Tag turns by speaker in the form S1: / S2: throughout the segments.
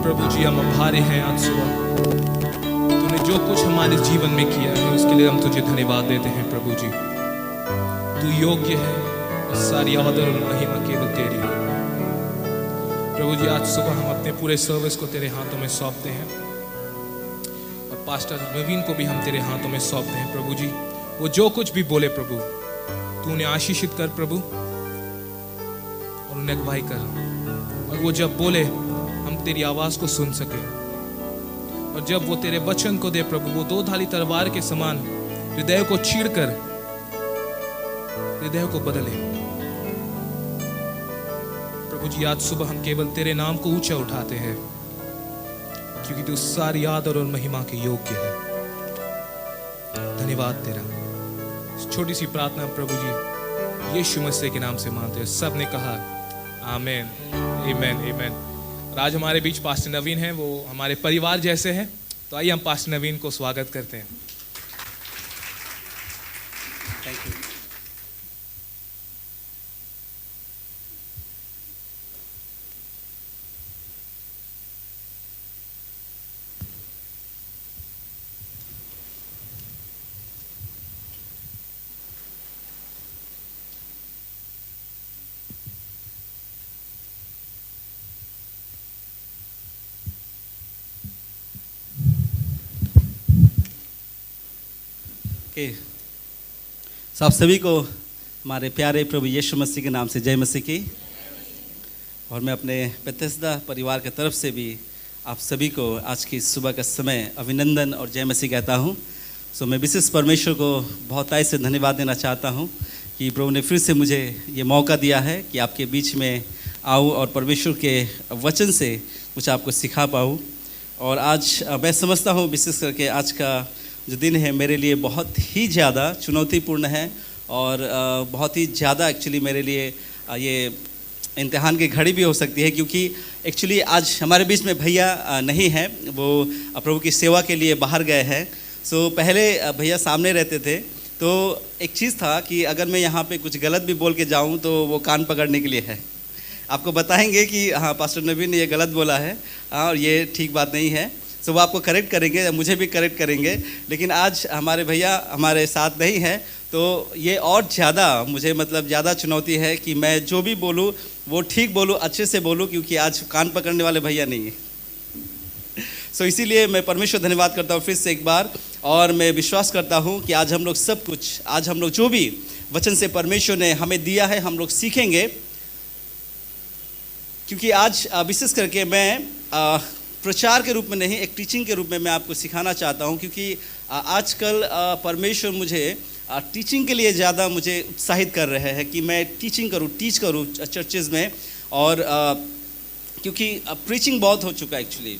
S1: प्रभु जी, हम आभारी हैं आज सुबह तूने जो कुछ हमारे जीवन में किया है उसके लिए हम तुझे धन्यवाद देते हैं। प्रभु जी, तू योग्य है और सारी आदर और महिमा केवल तेरी है। प्रभु जी, आज सुबह हम अपने पूरे सर्विस को तेरे हाथों में सौंपते हैं और पास्टर नवीन को भी हम तेरे हाथों में सौंपते हैं। प्रभु जी, वो जो कुछ भी बोले प्रभु, तू उन्हें आशीषित कर प्रभु और उन्हें अगुवाई कर, और वो जब बोले हम तेरी आवाज को सुन सके, और जब वो तेरे वचन को दे प्रभु, वो दो धारी तलवार के समान हृदय को चीरकर हृदय को बदले। प्रभु जी, आज सुबह हम केवल तेरे नाम को ऊंचा उठाते हैं क्योंकि तू सारी आदर और महिमा के योग्य है। धन्यवाद तेरा। छोटी सी प्रार्थना प्रभु जी यीशु मसीह के नाम से मानते हैं। सब ने कहा आमेन, आमेन, आमेन। आज हमारे बीच पास्टर नवीन हैं, वो हमारे परिवार जैसे हैं, तो आइए हम पास्टर नवीन को स्वागत करते हैं।
S2: Thank you. आप सभी को हमारे प्यारे प्रभु यीशु मसीह के नाम से जय मसीह की। और मैं अपने बेथेस्दा परिवार की तरफ से भी आप सभी को आज की सुबह का समय अभिनंदन और जय मसीह कहता हूँ। मैं विशेष परमेश्वर को बहुत आय से धन्यवाद देना चाहता हूँ कि प्रभु ने फिर से मुझे ये मौका दिया है कि आपके बीच में आऊँ और परमेश्वर के वचन से कुछ आपको सिखा पाऊँ। और आज मैं समझता हूँ विशेष करके आज का जो दिन है मेरे लिए बहुत ही ज़्यादा चुनौतीपूर्ण है और बहुत ही ज़्यादा एक्चुअली मेरे लिए ये इम्तिहान की घड़ी भी हो सकती है, क्योंकि एक्चुअली आज हमारे बीच में भैया नहीं हैं, वो प्रभु की सेवा के लिए बाहर गए हैं। पहले भैया सामने रहते थे, तो एक चीज़ था कि अगर मैं यहाँ पे कुछ गलत भी बोल के जाऊँ तो वो कान पकड़ने के लिए है, आपको बताएंगे कि हाँ पास्टर नवीन ने ये गलत बोला है और ये ठीक बात नहीं है। वो आपको करेक्ट करेंगे, मुझे भी करेक्ट करेंगे। लेकिन आज हमारे भैया हमारे साथ नहीं है, तो ये और ज़्यादा मुझे मतलब ज़्यादा चुनौती है कि मैं जो भी बोलूँ वो ठीक बोलूँ, अच्छे से बोलूँ, क्योंकि आज कान पकड़ने वाले भैया नहीं है। इसीलिए मैं परमेश्वर धन्यवाद करता हूँ फिर से एक बार, और मैं विश्वास करता हूँ कि आज हम लोग सब कुछ, आज हम लोग जो भी वचन से परमेश्वर ने हमें दिया है हम लोग सीखेंगे। क्योंकि आज विशेष करके मैं प्रचार के रूप में नहीं, एक टीचिंग के रूप में मैं आपको सिखाना चाहता हूँ, क्योंकि आजकल परमेश्वर मुझे टीचिंग के लिए ज़्यादा मुझे उत्साहित कर रहे हैं कि मैं टीचिंग करूँ, टीच करूँ चर्चेज़ में। और क्योंकि प्रीचिंग बहुत हो चुका है एक्चुअली।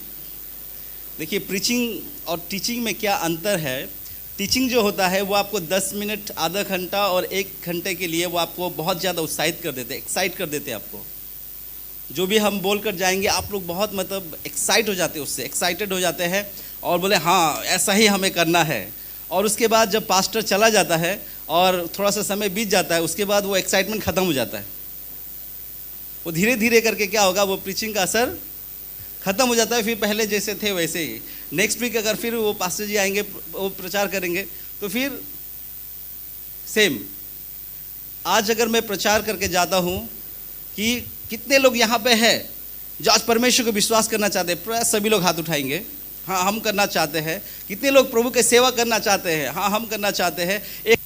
S2: देखिए, प्रीचिंग और टीचिंग में क्या अंतर है। टीचिंग जो होता है वो आपको 10 मिनट, आधा घंटा और 1 घंटे के लिए वो आपको बहुत ज़्यादा उत्साहित कर देते हैं, एक्साइट कर देते हैं आपको। जो भी हम बोल कर जाएंगे आप लोग बहुत मतलब एक्साइट हो जाते हैं, उससे एक्साइटेड हो जाते हैं और बोले हाँ ऐसा ही हमें करना है। और उसके बाद जब पास्टर चला जाता है और थोड़ा सा समय बीत जाता है, उसके बाद वो एक्साइटमेंट ख़त्म हो जाता है। वो धीरे धीरे करके क्या होगा, वो प्रीचिंग का असर ख़त्म हो जाता है। फिर पहले जैसे थे वैसे ही। नेक्स्ट वीक अगर फिर वो पास्टर जी आएंगे, वो प्रचार करेंगे, तो फिर सेम। आज अगर मैं प्रचार करके जाता हूँ कि कितने लोग यहाँ पे हैं जो आज परमेश्वर को विश्वास करना चाहते हैं, सभी लोग हाथ उठाएंगे। हाँ, हम करना चाहते हैं। कितने लोग प्रभु की सेवा करना चाहते हैं? हाँ, हम करना चाहते हैं। एक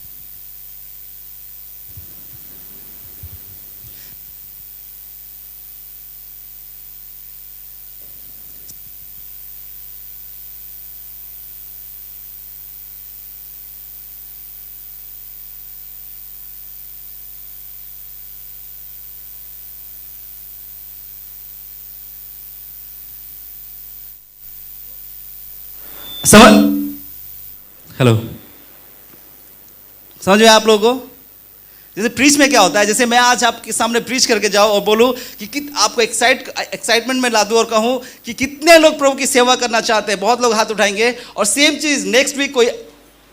S2: हेलो, समझ में आप लोगों को? जैसे प्रीच में क्या होता है, जैसे मैं आज आपके सामने प्रीच करके जाऊं और बोलूं कि आपको एक्साइटमेंट में ला दूं और कहूं कि कितने लोग प्रभु की सेवा करना चाहते हैं, बहुत लोग हाथ उठाएंगे। और सेम चीज़ नेक्स्ट वीक कोई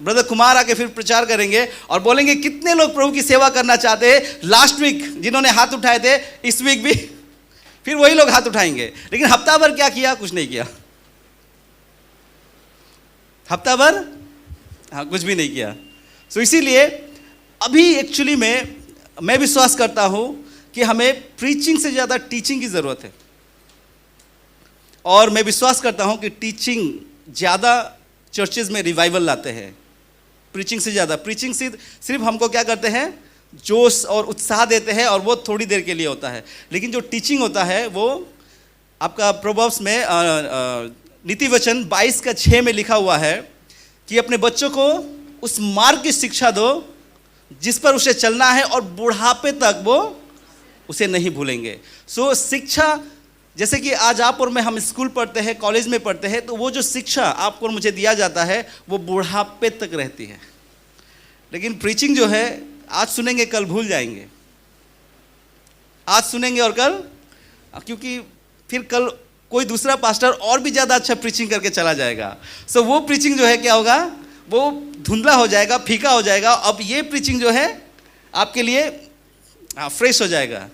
S2: ब्रदर कुमार आके फिर प्रचार करेंगे और बोलेंगे कितने लोग प्रभु की सेवा करना चाहते हैं। लास्ट वीक जिन्होंने हाथ उठाए थे, इस वीक भी फिर वही लोग हाथ उठाएंगे। लेकिन हफ्ता भर क्या किया? कुछ नहीं किया। हफ्ता भर हाँ, कुछ भी नहीं किया। सो इसीलिए अभी एक्चुअली में मैं विश्वास करता हूं कि हमें प्रीचिंग से ज़्यादा टीचिंग की ज़रूरत है। और मैं विश्वास करता हूं कि टीचिंग ज़्यादा चर्चेज में रिवाइवल लाते हैं प्रीचिंग से ज़्यादा। प्रीचिंग सिर्फ हमको क्या करते हैं, जोश और उत्साह देते हैं, और वो थोड़ी देर के लिए होता है। लेकिन जो टीचिंग होता है वो आपका प्रोवर्ब्स में नीति वचन 22:6 में लिखा हुआ है कि अपने बच्चों को उस मार्ग की शिक्षा दो जिस पर उसे चलना है, और बुढ़ापे तक वो उसे नहीं भूलेंगे। सो शिक्षा, जैसे कि आज आप और मैं हम स्कूल पढ़ते हैं, कॉलेज में पढ़ते हैं, तो वो जो शिक्षा आपको और मुझे दिया जाता है वो बुढ़ापे तक रहती है। लेकिन प्रीचिंग जो है, आज सुनेंगे कल भूल जाएंगे, आज सुनेंगे और कल, क्योंकि फिर कल कोई दूसरा पास्टर और भी ज़्यादा अच्छा प्रीचिंग करके चला जाएगा। सो वो प्रीचिंग जो है क्या होगा, वो धुंधला हो जाएगा, फीका हो जाएगा। अब ये प्रीचिंग जो है आपके लिए फ्रेश हो जाएगा।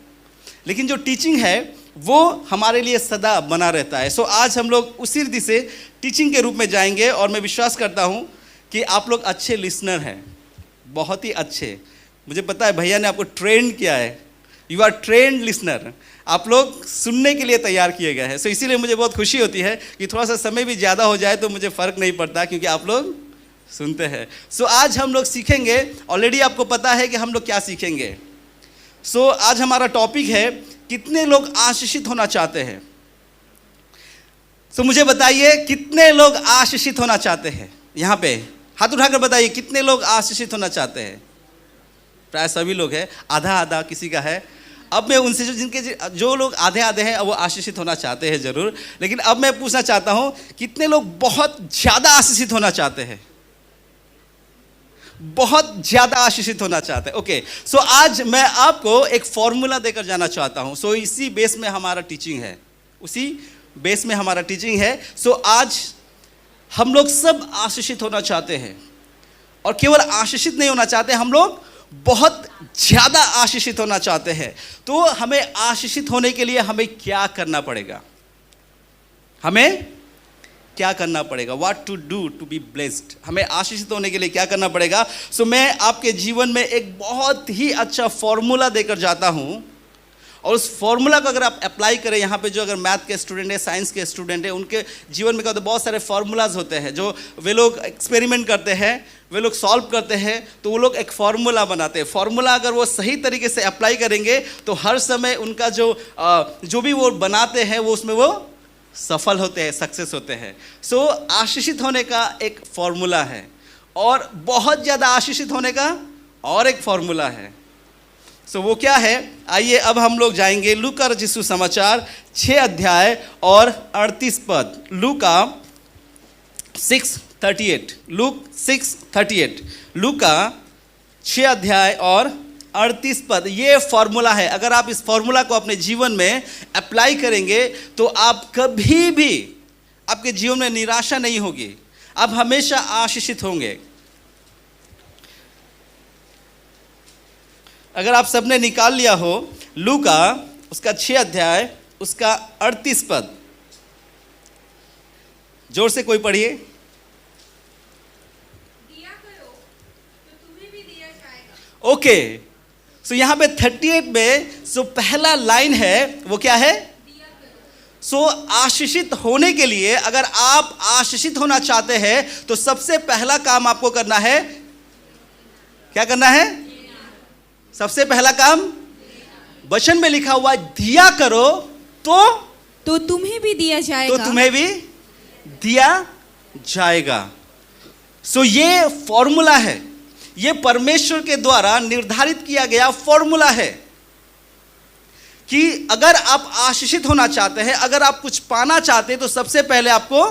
S2: लेकिन जो टीचिंग है वो हमारे लिए सदा बना रहता है। सो आज हम लोग उसी रीति से टीचिंग के रूप में जाएंगे, और मैं विश्वास करता हूँ कि आप लोग अच्छे लिसनर हैं, बहुत ही अच्छे। मुझे पता है भैया ने आपको ट्रेंड किया है, यू आर ट्रेंड लिसनर। आप लोग सुनने के लिए तैयार किए गए हैं। सो इसीलिए मुझे बहुत खुशी होती है कि थोड़ा सा समय भी ज़्यादा हो जाए तो मुझे फ़र्क नहीं पड़ता, क्योंकि आप लोग सुनते हैं। सो आज हम लोग सीखेंगे, ऑलरेडी आपको पता है कि हम लोग क्या सीखेंगे। सो आज हमारा टॉपिक है कितने लोग आशीषित होना चाहते हैं। सो मुझे बताइए कितने लोग आशीषित होना चाहते हैं। यहाँ पे हाथ उठाकर बताइए कितने लोग आशीषित होना चाहते हैं। प्राय सभी लोग हैं, आधा आधा किसी का है। अब मैं उनसे जो लोग आधे आधे हैं वो आशीषित होना चाहते हैं ज़रूर। लेकिन अब मैं पूछना चाहता हूँ कितने लोग बहुत ज़्यादा आशीषित होना चाहते हैं, बहुत ज़्यादा आशीषित होना चाहते हैं। ओके, सो आज मैं आपको एक फॉर्मूला देकर जाना चाहता हूँ। सो इसी बेस में हमारा टीचिंग है, उसी बेस में हमारा टीचिंग है। सो आज हम लोग सब आशीषित होना चाहते हैं, और केवल आशीषित नहीं होना चाहते, हम लोग बहुत ज़्यादा आशीषित होना चाहते हैं। तो हमें आशीषित होने के लिए हमें क्या करना पड़ेगा, हमें क्या करना पड़ेगा, what to do to be blessed. हमें आशीषित होने के लिए क्या करना पड़ेगा। सो मैं आपके जीवन में एक बहुत ही अच्छा फॉर्मूला देकर जाता हूँ, और उस फॉर्मूला को अगर आप अप्लाई करें, यहाँ पे जो अगर मैथ के स्टूडेंट है, साइंस के स्टूडेंट है, उनके जीवन में क्या होता है, बहुत सारे फार्मूलाज होते हैं जो वे लोग एक्सपेरिमेंट करते हैं, वे लोग सॉल्व करते हैं, तो वो लोग एक फार्मूला बनाते हैं। फार्मूला अगर वो सही तरीके से अप्लाई करेंगे तो हर समय उनका जो भी वो बनाते हैं वो उसमें वो सफल होते हैं, सक्सेस होते हैं। सो आशीषित होने का एक फॉर्मूला है, और बहुत ज़्यादा आशीषित होने का और एक फॉर्मूला है। सो वो क्या है? आइए अब हम लोग जाएंगे लूका रचित सुसमाचार 6 अध्याय और 38 पद। लूका 6:38, लूक 6:38, लूका 6 अध्याय और 38 पद। ये फॉर्मूला है। अगर आप इस फॉर्मूला को अपने जीवन में अप्लाई करेंगे तो आप कभी भी आपके जीवन में निराशा नहीं होगी, आप हमेशा आशीषित होंगे। अगर आप सबने निकाल लिया हो लूका उसका 6 अध्याय उसका 38 पद, जोर से कोई पढ़िए।
S3: दिया करो तो तुम्हें भी दिया जाएगा।
S2: ओके, सो यहाँ पे 38 में सो पहला लाइन है वो क्या है?
S3: दिया करो।
S2: सो आशीषित होने के लिए, अगर आप आशीषित होना चाहते हैं तो सबसे पहला काम आपको करना है, क्या करना है? सबसे पहला काम वचन में लिखा हुआ दिया करो
S3: तो तुम्हें भी दिया जाएगा।
S2: तो तुम्हें भी दिया जाएगा। सो ये फॉर्मूला है, ये परमेश्वर के द्वारा निर्धारित किया गया फॉर्मूला है कि अगर आप आशीषित होना चाहते हैं, अगर आप कुछ पाना चाहते हैं तो सबसे पहले आपको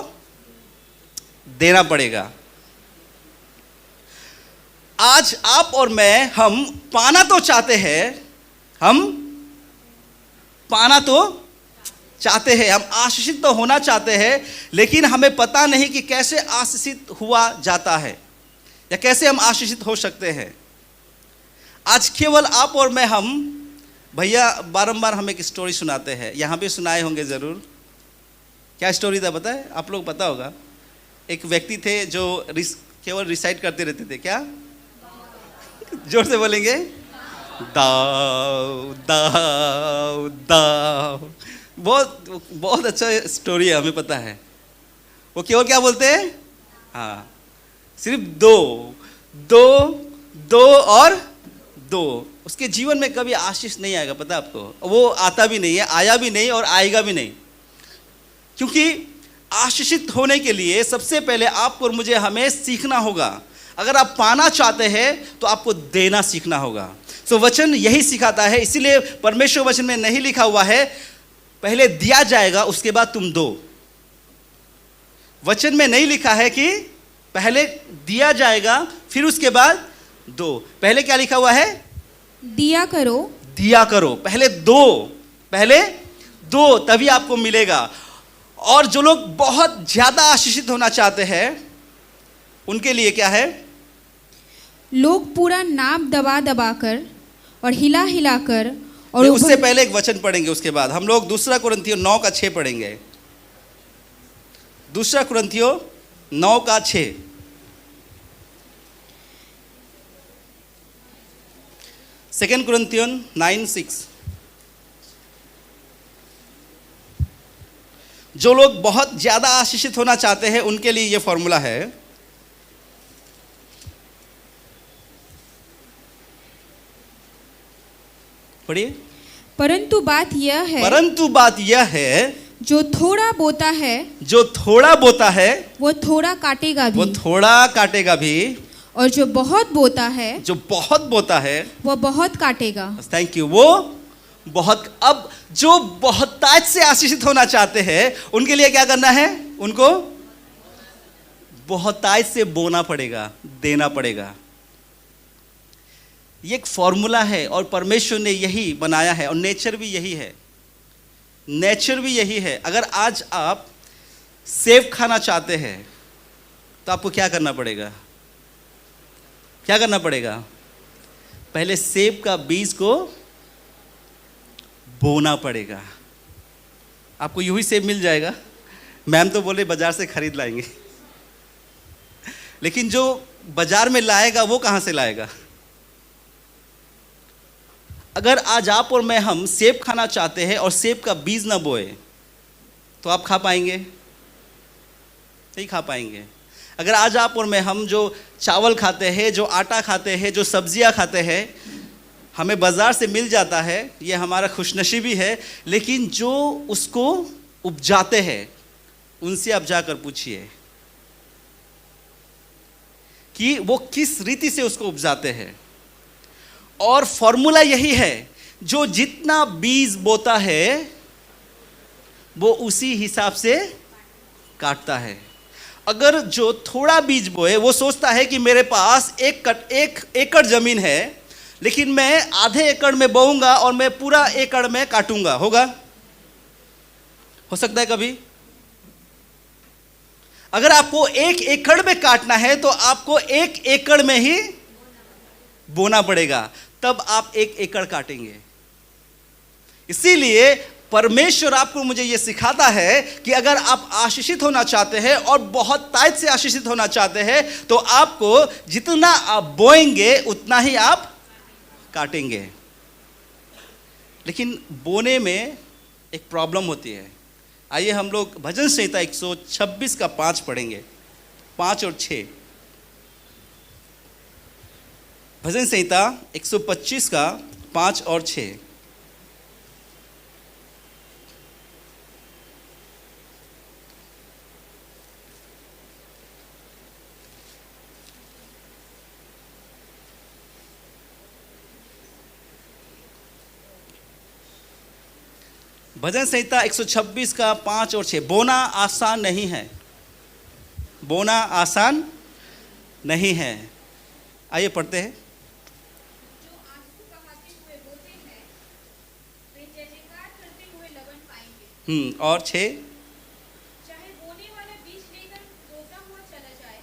S2: देना पड़ेगा। आज आप और मैं, हम पाना तो चाहते हैं, हम पाना तो चाहते हैं, हम आशीषित तो होना चाहते हैं, लेकिन हमें पता नहीं कि कैसे आशीषित हुआ जाता है या कैसे हम आशीषित हो सकते हैं। आज केवल आप और मैं, हम भैया बारंबार हमें एक स्टोरी सुनाते हैं, यहाँ पे सुनाए होंगे ज़रूर। क्या स्टोरी था पता है? आप लोग पता होगा। एक व्यक्ति थे जो केवल रिसाइट करते रहते थे। क्या? जोर से बोलेंगे। दाव दाव दाव। बहुत अच्छा स्टोरी है, हमें पता है। वो केवल क्या बोलते हैं? हाँ, सिर्फ दो दो दो और दो। उसके जीवन में कभी आशीष नहीं आएगा, पता है आपको? वो आता भी नहीं है, आया भी नहीं और आएगा भी नहीं। क्योंकि आशीषित होने के लिए सबसे पहले आपको और मुझे हमें सीखना होगा। अगर आप पाना चाहते हैं तो आपको देना सीखना होगा। सो वचन यही सिखाता है। इसीलिए परमेश्वर वचन में नहीं लिखा हुआ है पहले दिया जाएगा उसके बाद तुम दो। वचन में नहीं लिखा है कि पहले दिया जाएगा फिर उसके बाद दो। पहले क्या लिखा हुआ है?
S3: दिया करो।
S2: दिया करो, पहले दो, तभी आपको मिलेगा। और जो लोग बहुत ज्यादा आशीषित होना चाहते हैं उनके लिए क्या है?
S3: लोग पूरा नाप दबा दबा कर और हिला हिला कर और
S2: उससे पहले एक वचन पढ़ेंगे, उसके बाद हम लोग 2 कुरिन्थियों 9:6 पढ़ेंगे। 2 कुरिन्थियों 9:6। सेकेंड कुरिन्थियों 9:6। जो लोग बहुत ज्यादा आशीषित होना चाहते हैं उनके लिए यह फॉर्मूला है। पढ़िए।
S3: परंतु बात यह है जो थोड़ा बोता है वो थोड़ा काटेगा भी, और जो बहुत बोता है वो बहुत काटेगा।
S2: Thank you. वो बहुत, अब जो बहुतायत से आशीषित होना चाहते हैं उनके लिए क्या करना है? उनको बहुतायत से बोना पड़ेगा, देना पड़ेगा। ये एक फॉर्मूला है और परमेश्वर ने यही बनाया है, और नेचर भी यही है। अगर आज आप सेब खाना चाहते हैं तो आपको क्या करना पड़ेगा? पहले सेब का बीज को बोना पड़ेगा। आपको यूं ही सेब मिल जाएगा? मैम तो बोले बाजार से खरीद लाएंगे, लेकिन जो बाजार में लाएगा वो कहां से लाएगा? अगर आज आप और मैं, हम सेब खाना चाहते हैं और सेब का बीज ना बोए तो आप खा पाएंगे? नहीं खा पाएंगे। अगर आज आप और मैं, हम जो चावल खाते हैं, जो आटा खाते हैं, जो सब्जियां खाते हैं, हमें बाजार से मिल जाता है, ये हमारा खुशनसीबी है, लेकिन जो उसको उपजाते हैं, उनसे आप जाकर पूछिए कि वो किस रीति से उसको उपजाते हैं। और फॉर्मूला यही है, जो जितना बीज बोता है वो उसी हिसाब से काटता है। अगर जो थोड़ा बीज बोए वो सोचता है कि मेरे पास एक एकड़ जमीन है, लेकिन मैं आधे एकड़ में बोऊंगा और मैं पूरा एकड़ में काटूंगा, होगा? हो सकता है कभी? अगर आपको 1 एकड़ में काटना है तो आपको 1 एकड़ में ही बोना पड़ेगा, तब आप 1 एकड़ काटेंगे। इसीलिए परमेश्वर आपको मुझे यह सिखाता है कि अगर आप आशीषित होना चाहते हैं और बहुत तायत से आशीषित होना चाहते हैं तो आपको जितना आप बोएंगे उतना ही आप काटेंगे। लेकिन बोने में एक प्रॉब्लम होती है। आइए हम लोग भजन संहिता 126 का 5 पढ़ेंगे, 5 और 6। भजन संहिता 125 का 5 और 6। भजन संहिता 126 का 5 और 6। बोना आसान नहीं है, बोना आसान नहीं है। आइए पढ़ते हैं।
S3: जो आंसू बहाते हुए बोते हैं, वे जय जयकार करते हुए लगन पाएंगे।
S2: और 6।
S3: चाहे बोने वाला बीज लेकर रोता हुआ चला जाए,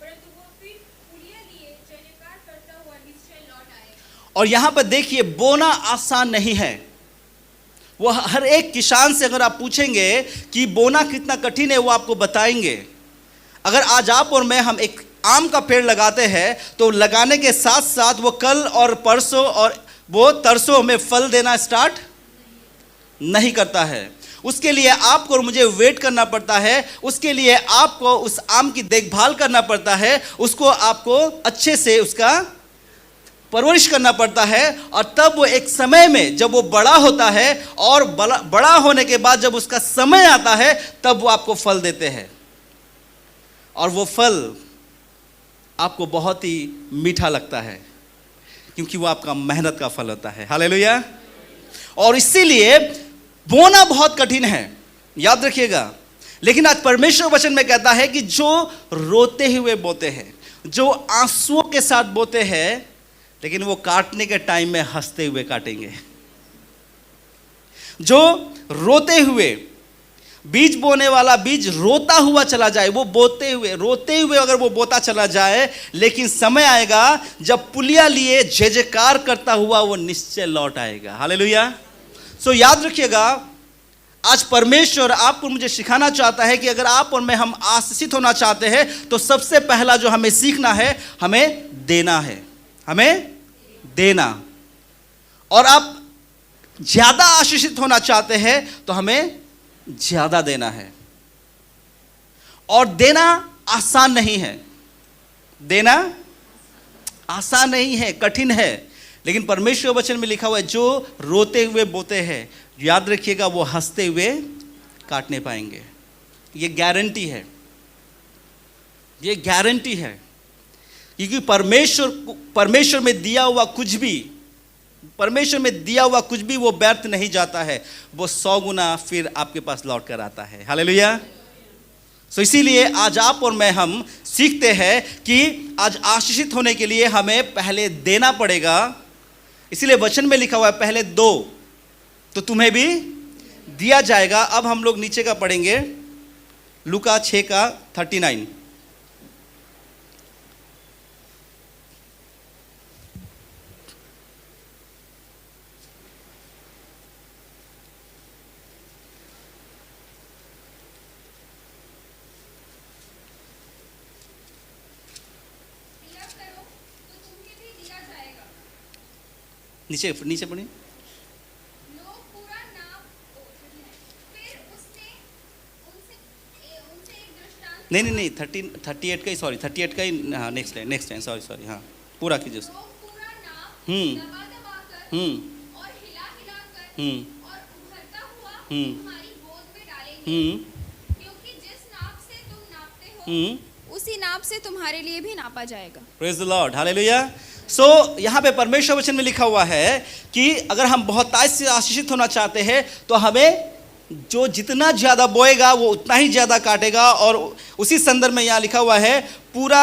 S3: परंतु वो फिर पुलिया लिए जय जयकार करता हुआ निश्चय लौट आएगा।
S2: और यहां पर देखिए, बोना आसान नहीं है। वो हर एक किसान से अगर आप पूछेंगे कि बोना कितना कठिन है, वो आपको बताएंगे। अगर आज आप और मैं हम एक आम का पेड़ लगाते हैं तो लगाने के साथ साथ वो कल और परसों और वो तरसों में फल देना स्टार्ट नहीं करता है। उसके लिए आपको और मुझे वेट करना पड़ता है। उसके लिए आपको उस आम की देखभाल करना पड़ता है, उसको आपको अच्छे से उसका परवरिश करना पड़ता है। और तब वो एक समय में जब वो बड़ा होता है और बड़ा होने के बाद जब उसका समय आता है तब वो आपको फल देते हैं। और वो फल आपको बहुत ही मीठा लगता है, क्योंकि वो आपका मेहनत का फल होता है। हालेलुया। और इसीलिए बोना बहुत कठिन है, याद रखिएगा। लेकिन आज परमेश्वर वचन में कहता है कि जो रोते हुए बोते हैं, जो आंसुओं के साथ बोते हैं, लेकिन वो काटने के टाइम में हंसते हुए काटेंगे। जो रोते हुए, बीज बोने वाला बीज रोता हुआ चला जाए, वो बोते हुए रोते हुए अगर वो बोता चला जाए, लेकिन समय आएगा जब पुलिया लिए जय जयकार करता हुआ वो निश्चय लौट आएगा। हालेलुया। सो याद रखिएगा, आज परमेश्वर आपको मुझे सिखाना चाहता है कि अगर आप और मैं हम आशीषित होना चाहते हैं तो सबसे पहला जो हमें सीखना है, हमें देना है, हमें देना। और आप ज्यादा आशीषित होना चाहते हैं तो हमें ज्यादा देना है। और देना आसान नहीं है, देना आसान नहीं है, कठिन है। लेकिन परमेश्वर वचन में लिखा हुआ है, जो रोते हुए बोते हैं, याद रखिएगा, वो हंसते हुए काटने पाएंगे। ये गारंटी है, ये गारंटी है। क्योंकि परमेश्वर में दिया हुआ कुछ भी, परमेश्वर में दिया हुआ कुछ भी वो व्यर्थ नहीं जाता है, वो 100 गुना फिर आपके पास लौट कर आता है। हालेलुया। सो इसीलिए आज आप और मैं हम सीखते हैं कि आज आशीषित होने के लिए हमें पहले देना पड़ेगा। इसीलिए वचन में लिखा हुआ है, पहले दो तो तुम्हें भी दिया जाएगा। अब हम लोग नीचे का पढ़ेंगे, लूका 6 का 39। नीचे नीचे पढ़िए।
S3: लोग पूरा नाम, फिर उसने उनसे एक दृष्टांत।
S2: नहीं 38 का ही, सॉरी 38 का ही, हाँ नेक्स्ट लाइन सॉरी हाँ पूरा कीजिए।
S3: लोग पूरा नाम दबा दबा कर और हिला हिला कर और उभरता हुआ तुम्हारी गोद में डालेंगे, क्योंकि उसी नाप से तुम्हारे लिए भी नापा जाएगा।
S2: Praise the Lord, hallelujah. So यहाँ पे परमेश्वर वचन में लिखा हुआ है कि अगर हम बहुतायत से आशीषित होना चाहते हैं तो हमें जो जितना ज़्यादा बोएगा वो उतना ही ज़्यादा काटेगा। और उसी संदर्भ में यहाँ लिखा हुआ है, पूरा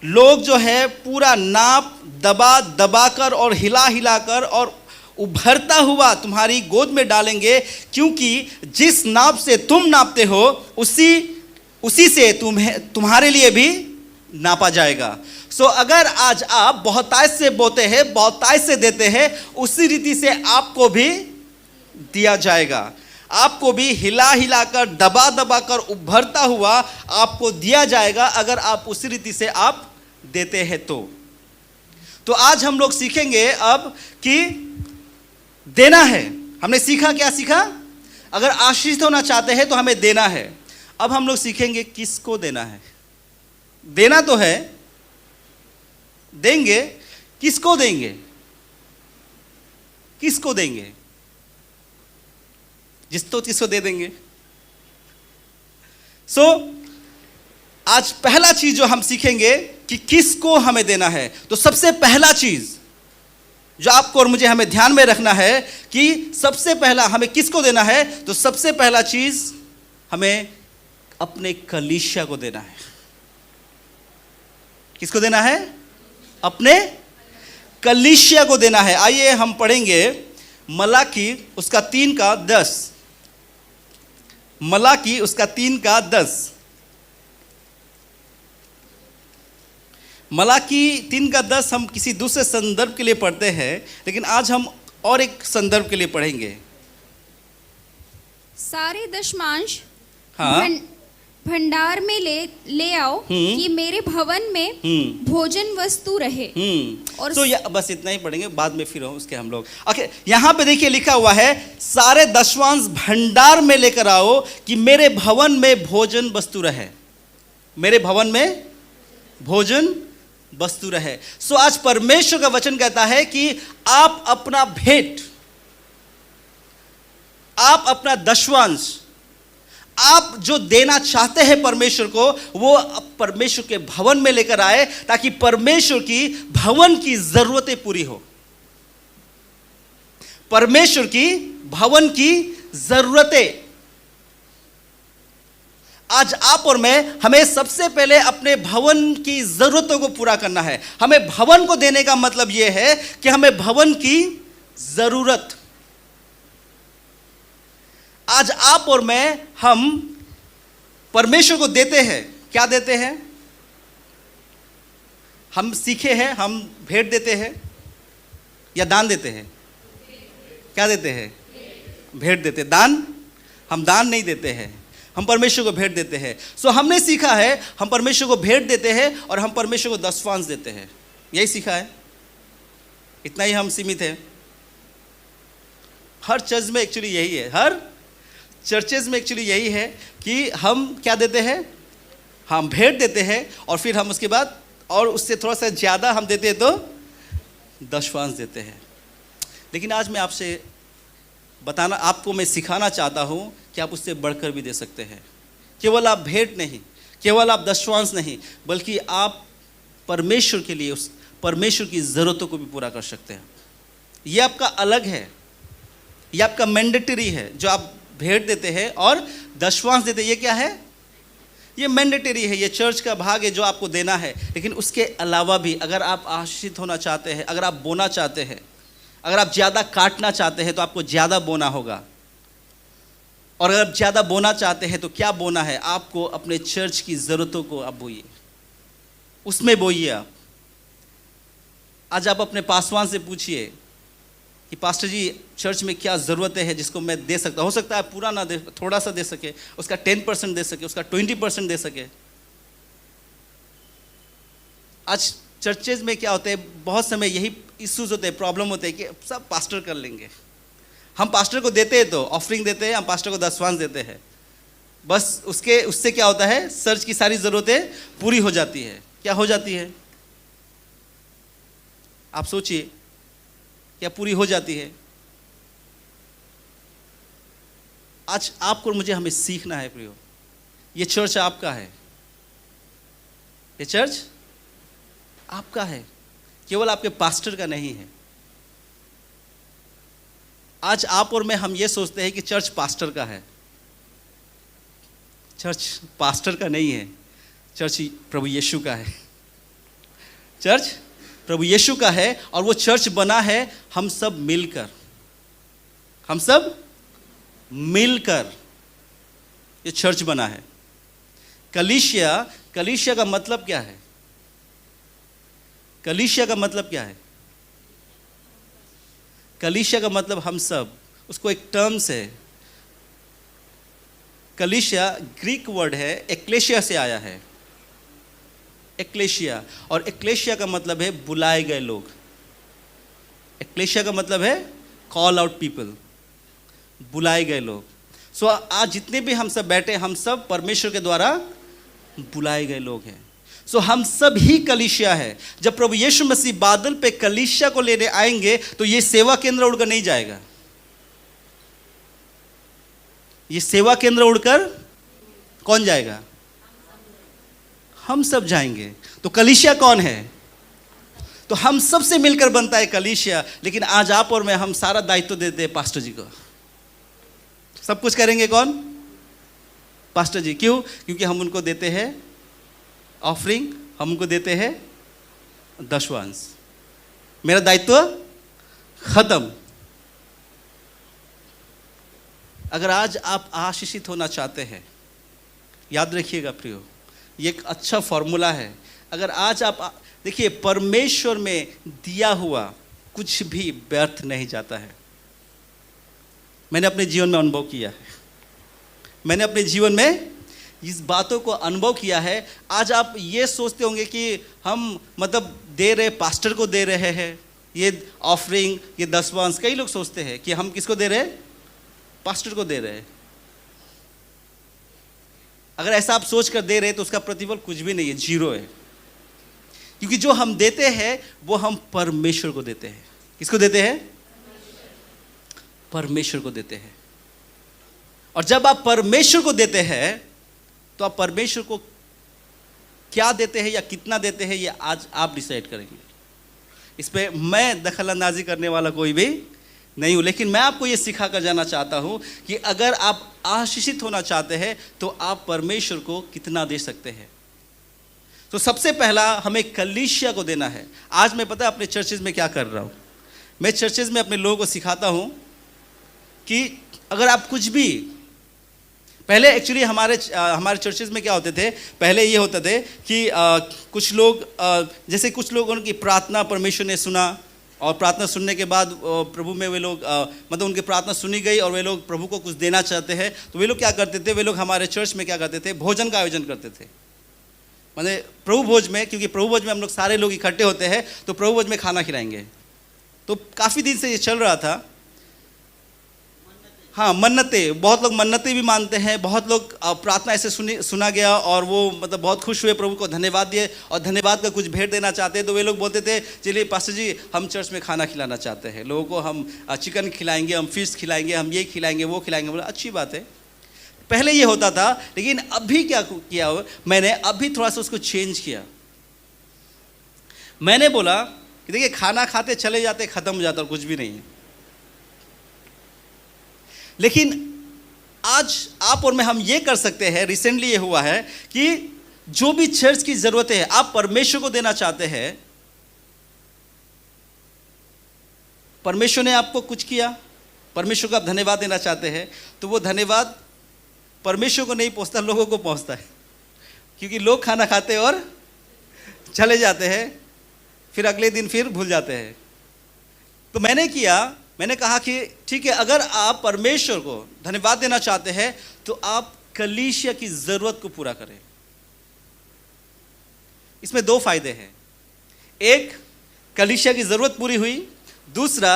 S2: लोग जो है पूरा नाप दबा दबा कर और हिला हिला कर और उभरता हुआ तुम्हारी गोद में डालेंगे, क्योंकि जिस नाप से तुम नापते हो उसी से तुम्हारे लिए भी नापा जाएगा। सो अगर आज आप बहुतायत से बोते हैं, बहुतायत से देते हैं, उसी रीति से आपको भी दिया जाएगा। आपको भी हिला हिला कर दबा दबा कर उभरता हुआ आपको दिया जाएगा, अगर आप उसी रीति से आप देते हैं तो आज हम लोग सीखेंगे अब कि देना है। हमने सीखा, क्या सीखा? अगर आशीषित होना चाहते हैं तो हमें देना है। अब हम लोग सीखेंगे किसको देना है। देना तो है, देंगे, किसको देंगे? किसको देंगे? किसको दे देंगे। सो आज पहला चीज जो हम सीखेंगे कि किसको हमें देना है, तो सबसे पहला चीज जो आपको और मुझे हमें ध्यान में रखना है कि सबसे पहला हमें किसको देना है, तो सबसे पहला चीज हमें अपने कलीसिया को देना है। किसको देना है? अपने कलीसिया को देना है। आइए हम पढ़ेंगे मलाकी उसका 3:10। मलाकी उसका 3:10। मलाकी 3:10 हम किसी दूसरे संदर्भ के लिए पढ़ते हैं, लेकिन आज हम और एक संदर्भ के लिए पढ़ेंगे।
S3: सारे दशमांश
S2: हाँ,
S3: भंडार में ले आओ कि मेरे भवन में भोजन वस्तु रहे। और
S2: तो बस इतना ही पढ़ेंगे, बाद में फिर उसके हम लोग ओके। यहाँ पे देखिए लिखा हुआ है, सारे दशमांश भंडार में लेकर आओ कि मेरे भवन में भोजन वस्तु रहे। मेरे भवन में भोजन वस्तु रहे। सो आज परमेश्वर का वचन कहता है कि आप अपना भेंट, आप अपना दशमांश, आप जो देना चाहते हैं परमेश्वर को, वो परमेश्वर के भवन में लेकर आए, ताकि परमेश्वर की भवन की जरूरतें पूरी हो। परमेश्वर की भवन की जरूरतें आज आप और मैं, हमें सबसे पहले अपने भवन की जरूरतों को पूरा करना है। हमें भवन को देने का मतलब यह है कि हमें भवन की जरूरत, आज आप और मैं, हम परमेश्वर को देते हैं। क्या देते हैं? हम सीखे हैं, हम भेंट देते हैं या दान देते हैं? क्या देते हैं? भेंट देते। दान, हम दान नहीं देते हैं, हम परमेश्वर को भेंट देते हैं। सो हमने सीखा है, हम परमेश्वर को भेंट देते हैं और हम परमेश्वर को दशमांश देते हैं। यही सीखा है, इतना ही हम सीमित हैं। हर चर्च में एक्चुअली यही है, हर चर्चेज में एक्चुअली यही है कि हम क्या देते हैं? हम भेंट देते हैं और फिर हम उसके बाद और उससे थोड़ा सा ज़्यादा हम देते हैं तो दशमांश देते हैं। लेकिन आज मैं आपसे बताना, आपको मैं सिखाना चाहता हूँ कि आप उससे बढ़कर भी दे सकते हैं। केवल आप भेंट नहीं, केवल आप दशमांश नहीं, बल्कि आप परमेश्वर के लिए, उस परमेश्वर की ज़रूरतों को भी पूरा कर सकते हैं। ये आपका अलग है, ये आपका मैंडेटरी है। जो आप भेंट देते हैं और दशमांश देते हैं, ये क्या है? ये मैंडेटरी है, ये चर्च का भाग है जो आपको देना है। लेकिन उसके अलावा भी अगर आप आशीषित होना चाहते हैं, अगर आप बोना चाहते हैं, अगर आप ज़्यादा काटना चाहते हैं तो आपको ज़्यादा बोना होगा। और अगर आप ज़्यादा बोना चाहते हैं तो क्या बोना है? आपको अपने चर्च की ज़रूरतों को आप बोइए, उसमें बोइए आप। आज आप अपने पासवान से पूछिए कि पास्टर जी, चर्च में क्या ज़रूरतें हैं जिसको मैं दे सकता हूँ। हो सकता है पूरा ना दे, थोड़ा सा दे सके, उसका 10% दे सके, उसका 20% दे सके। आज चर्चेज में क्या होते हैं, बहुत समय यही इश्यूज होते हैं, प्रॉब्लम होते हैं कि सब पास्टर कर लेंगे। हम पास्टर को देते हैं तो ऑफरिंग देते हैं, हम पास्टर को दशमांश देते हैं, बस उससे क्या होता है? चर्च की सारी ज़रूरतें पूरी हो जाती है। क्या हो जाती है? आप सोचिए, क्या पूरी हो जाती है? आज आपको और मुझे हमें सीखना है प्रियो, ये चर्च आपका है, ये चर्च आपका है, केवल आपके पास्टर का नहीं है। आज आप और मैं हम ये सोचते हैं कि चर्च पास्टर का है। चर्च पास्टर का नहीं है, चर्च प्रभु यीशु का है। चर्च प्रभु यीशु का है और वो चर्च बना है हम सब मिलकर, हम सब मिलकर ये चर्च बना है। कलीसिया, कलीसिया का मतलब क्या है? कलीसिया का मतलब क्या है? कलीसिया का मतलब हम सब, उसको एक टर्म्स है। कलीसिया ग्रीक वर्ड है, एक्लेशिया से आया है, एक्लेशिया। और एक्लेशिया का मतलब है बुलाए गए लोग। एक्लेशिया का मतलब है कॉल आउट पीपल, बुलाए गए लोग। सो आज जितने भी हम सब बैठे, हम सब परमेश्वर के द्वारा बुलाए गए लोग हैं। सो हम सब ही कलीसिया है। जब प्रभु यीशु मसीह बादल पे कलीसिया को लेने आएंगे तो ये सेवा केंद्र उड़कर नहीं जाएगा, ये सेवा केंद्र उड़कर कौन जाएगा? हम सब जाएंगे। तो कलीसिया कौन है? तो हम सब से मिलकर बनता है कलीसिया। लेकिन आज आप और मैं, हम सारा दायित्व देते हैं पास्टर जी को। सब कुछ करेंगे कौन? पास्टर जी। क्यों? क्योंकि हम उनको देते हैं ऑफरिंग, हम उनको देते हैं दशवांश। मेरा दायित्व खत्म। अगर आज आप आशीषित होना चाहते हैं, याद रखिएगा प्रियो, ये एक अच्छा फॉर्मूला है। अगर आज आप देखिए, परमेश्वर में दिया हुआ कुछ भी व्यर्थ नहीं जाता है। मैंने अपने जीवन में अनुभव किया है, मैंने अपने जीवन में इस बातों को अनुभव किया है। आज आप ये सोचते होंगे कि हम मतलब दे रहे, पास्टर को दे रहे हैं ये ऑफरिंग, ये दशवांश। कई लोग सोचते हैं कि हम किसको दे रहे हैं? पास्टर को दे रहे हैं। अगर ऐसा आप सोच कर दे रहे हैं तो उसका प्रतिफल कुछ भी नहीं है, जीरो है। क्योंकि जो हम देते हैं वो हम परमेश्वर को देते हैं। किसको देते हैं? परमेश्वर को देते हैं। और जब आप परमेश्वर को देते हैं तो आप परमेश्वर को क्या देते हैं या कितना देते हैं, ये आज आप डिसाइड करेंगे। इस पे मैं दखल अंदाजी करने वाला कोई भी नहीं हूं। लेकिन मैं आपको ये सिखा कर जाना चाहता हूं कि अगर आप आशीषित होना चाहते हैं तो आप परमेश्वर को कितना दे सकते हैं। तो सबसे पहला हमें कलीसिया को देना है। आज मैं पता है अपने चर्चेज में क्या कर रहा हूं, मैं चर्चेज में अपने लोगों को सिखाता हूं कि अगर आप कुछ भी, पहले एक्चुअली हमारे चर्चेज में क्या होते थे, पहले ये होते थे कि कुछ लोग जैसे कुछ लोगों की प्रार्थना परमेश्वर ने सुना, और प्रार्थना सुनने के बाद प्रभु में वे लोग मतलब उनकी प्रार्थना सुनी गई और वे लोग प्रभु को कुछ देना चाहते हैं, तो वे लोग क्या करते थे, वे लोग हमारे चर्च में क्या करते थे, भोजन का आयोजन करते थे। मतलब प्रभु भोज में, क्योंकि प्रभु भोज में हम लोग सारे लोग इकट्ठे होते हैं तो प्रभु भोज में खाना खिलाएंगे। तो काफ़ी दिन से ये चल रहा था। हाँ, मन्नतें, बहुत लोग मन्नतें भी मानते हैं, बहुत लोग प्रार्थना ऐसे सुना गया और वो मतलब बहुत खुश हुए, प्रभु को धन्यवाद दिए और धन्यवाद का कुछ भेंट देना चाहते हैं। तो वे लोग बोलते थे चलिए पास्टर जी हम चर्च में खाना खिलाना चाहते हैं लोगों को, हम चिकन खिलाएंगे, हम फिश खिलाएंगे, हम ये खिलाएंगे वो खिलाएंगे। बोला अच्छी बात है। पहले ये होता था, लेकिन अभी क्या किया मैंने, अभी थोड़ा सा उसको चेंज किया। मैंने बोला कि देखिए खाना खाते चले जाते, ख़त्म हो जाता और कुछ भी नहीं है। लेकिन आज आप और मैं हम ये कर सकते हैं, रिसेंटली ये हुआ है कि जो भी चर्च की ज़रूरतें हैं आप परमेश्वर को देना चाहते हैं, परमेश्वर ने आपको कुछ किया, परमेश्वर को आप धन्यवाद देना चाहते हैं, तो वो धन्यवाद परमेश्वर को नहीं पहुंचता, लोगों को पहुंचता है। क्योंकि लोग खाना खाते और चले जाते हैं, फिर अगले दिन फिर भूल जाते हैं। तो मैंने कहा कि ठीक है, अगर आप परमेश्वर को धन्यवाद देना चाहते हैं तो आप कलीसिया की ज़रूरत को पूरा करें। इसमें दो फायदे हैं, एक कलीसिया की ज़रूरत पूरी हुई, दूसरा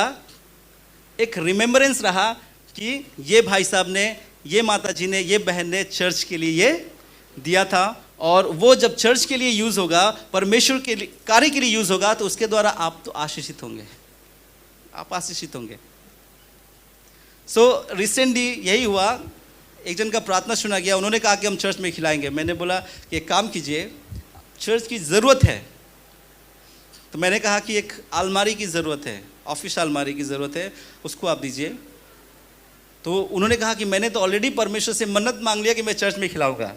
S2: एक रिमेम्बरेंस रहा कि ये भाई साहब ने, ये माता जी ने, ये बहन ने चर्च के लिए ये दिया था, और वो जब चर्च के लिए यूज़ होगा, परमेश्वर के लिए कार्य के लिए यूज़ होगा, तो उसके द्वारा आप तो आशीषित होंगे, आप आशीषित होंगे। सो रिसेंटली यही हुआ, एक जन का प्रार्थना सुना गया, उन्होंने कहा कि हम चर्च में खिलाएंगे। मैंने बोला कि एक काम कीजिए, चर्च की ज़रूरत है, तो मैंने कहा कि एक अलमारी की ज़रूरत है, ऑफिस अलमारी की ज़रूरत है, उसको आप दीजिए। तो उन्होंने कहा कि मैंने तो ऑलरेडी परमेश्वर से मन्नत मांग लिया कि मैं चर्च में खिलाऊंगा।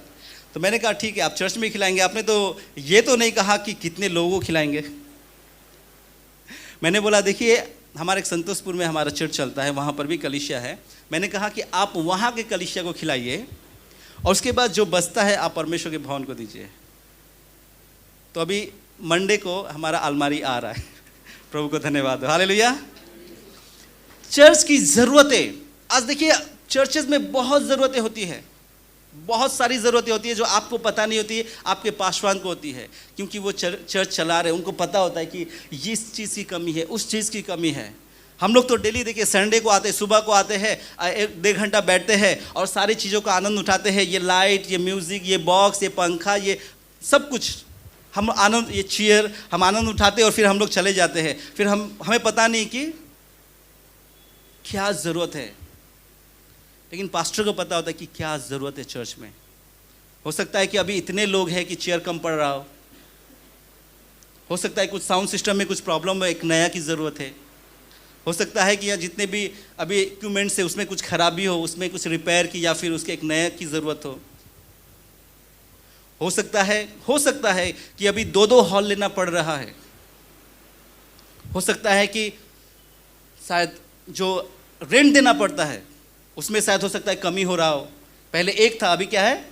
S2: तो मैंने कहा ठीक है, आप चर्च में खिलाएंगे, आपने तो ये तो नहीं कहा कि कितने लोगों को खिलाएंगे। मैंने बोला देखिए, हमारे एक संतोषपुर में हमारा चर्च चलता है, वहाँ पर भी कलीसिया है। मैंने कहा कि आप वहाँ के कलीसिया को खिलाइए और उसके बाद जो बचता है आप परमेश्वर के भवन को दीजिए। तो अभी मंडे को हमारा अलमारी आ रहा है। प्रभु को धन्यवाद, हालेलुया। चर्च की ज़रूरतें, आज देखिए चर्चेज में बहुत ज़रूरतें होती है, बहुत सारी ज़रूरतें होती है जो आपको पता नहीं होती है, आपके पासवान को होती है, क्योंकि वो चर्च चला रहे, उनको पता होता है कि इस चीज़ की कमी है, उस चीज़ की कमी है। हम लोग तो डेली देखिए संडे को आते हैं, सुबह को आते हैं, 1-1.5 घंटा बैठते हैं और सारी चीज़ों का आनंद उठाते हैं। ये लाइट, ये म्यूज़िक, ये बॉक्स, ये पंखा, ये सब कुछ हम आनंद, ये चेयर, हम आनंद उठाते हैं और फिर हम लोग चले जाते हैं। फिर हमें पता नहीं कि क्या ज़रूरत है, लेकिन पास्टर को पता होता है कि क्या ज़रूरत है चर्च में। हो सकता है कि अभी इतने लोग हैं कि चेयर कम पड़ रहा हो सकता है कुछ साउंड सिस्टम में कुछ प्रॉब्लम है, एक नया की ज़रूरत है। हो सकता है कि यहाँ जितने भी अभी इक्विपमेंट्स है उसमें कुछ खराबी हो, उसमें कुछ रिपेयर की या फिर उसके एक नया की ज़रूरत हो सकता है कि अभी 2-2 हॉल लेना पड़ रहा है। हो सकता है कि शायद जो रेंट देना पड़ता है उसमें शायद हो सकता है कमी हो रहा हो, पहले 1 था, अभी क्या है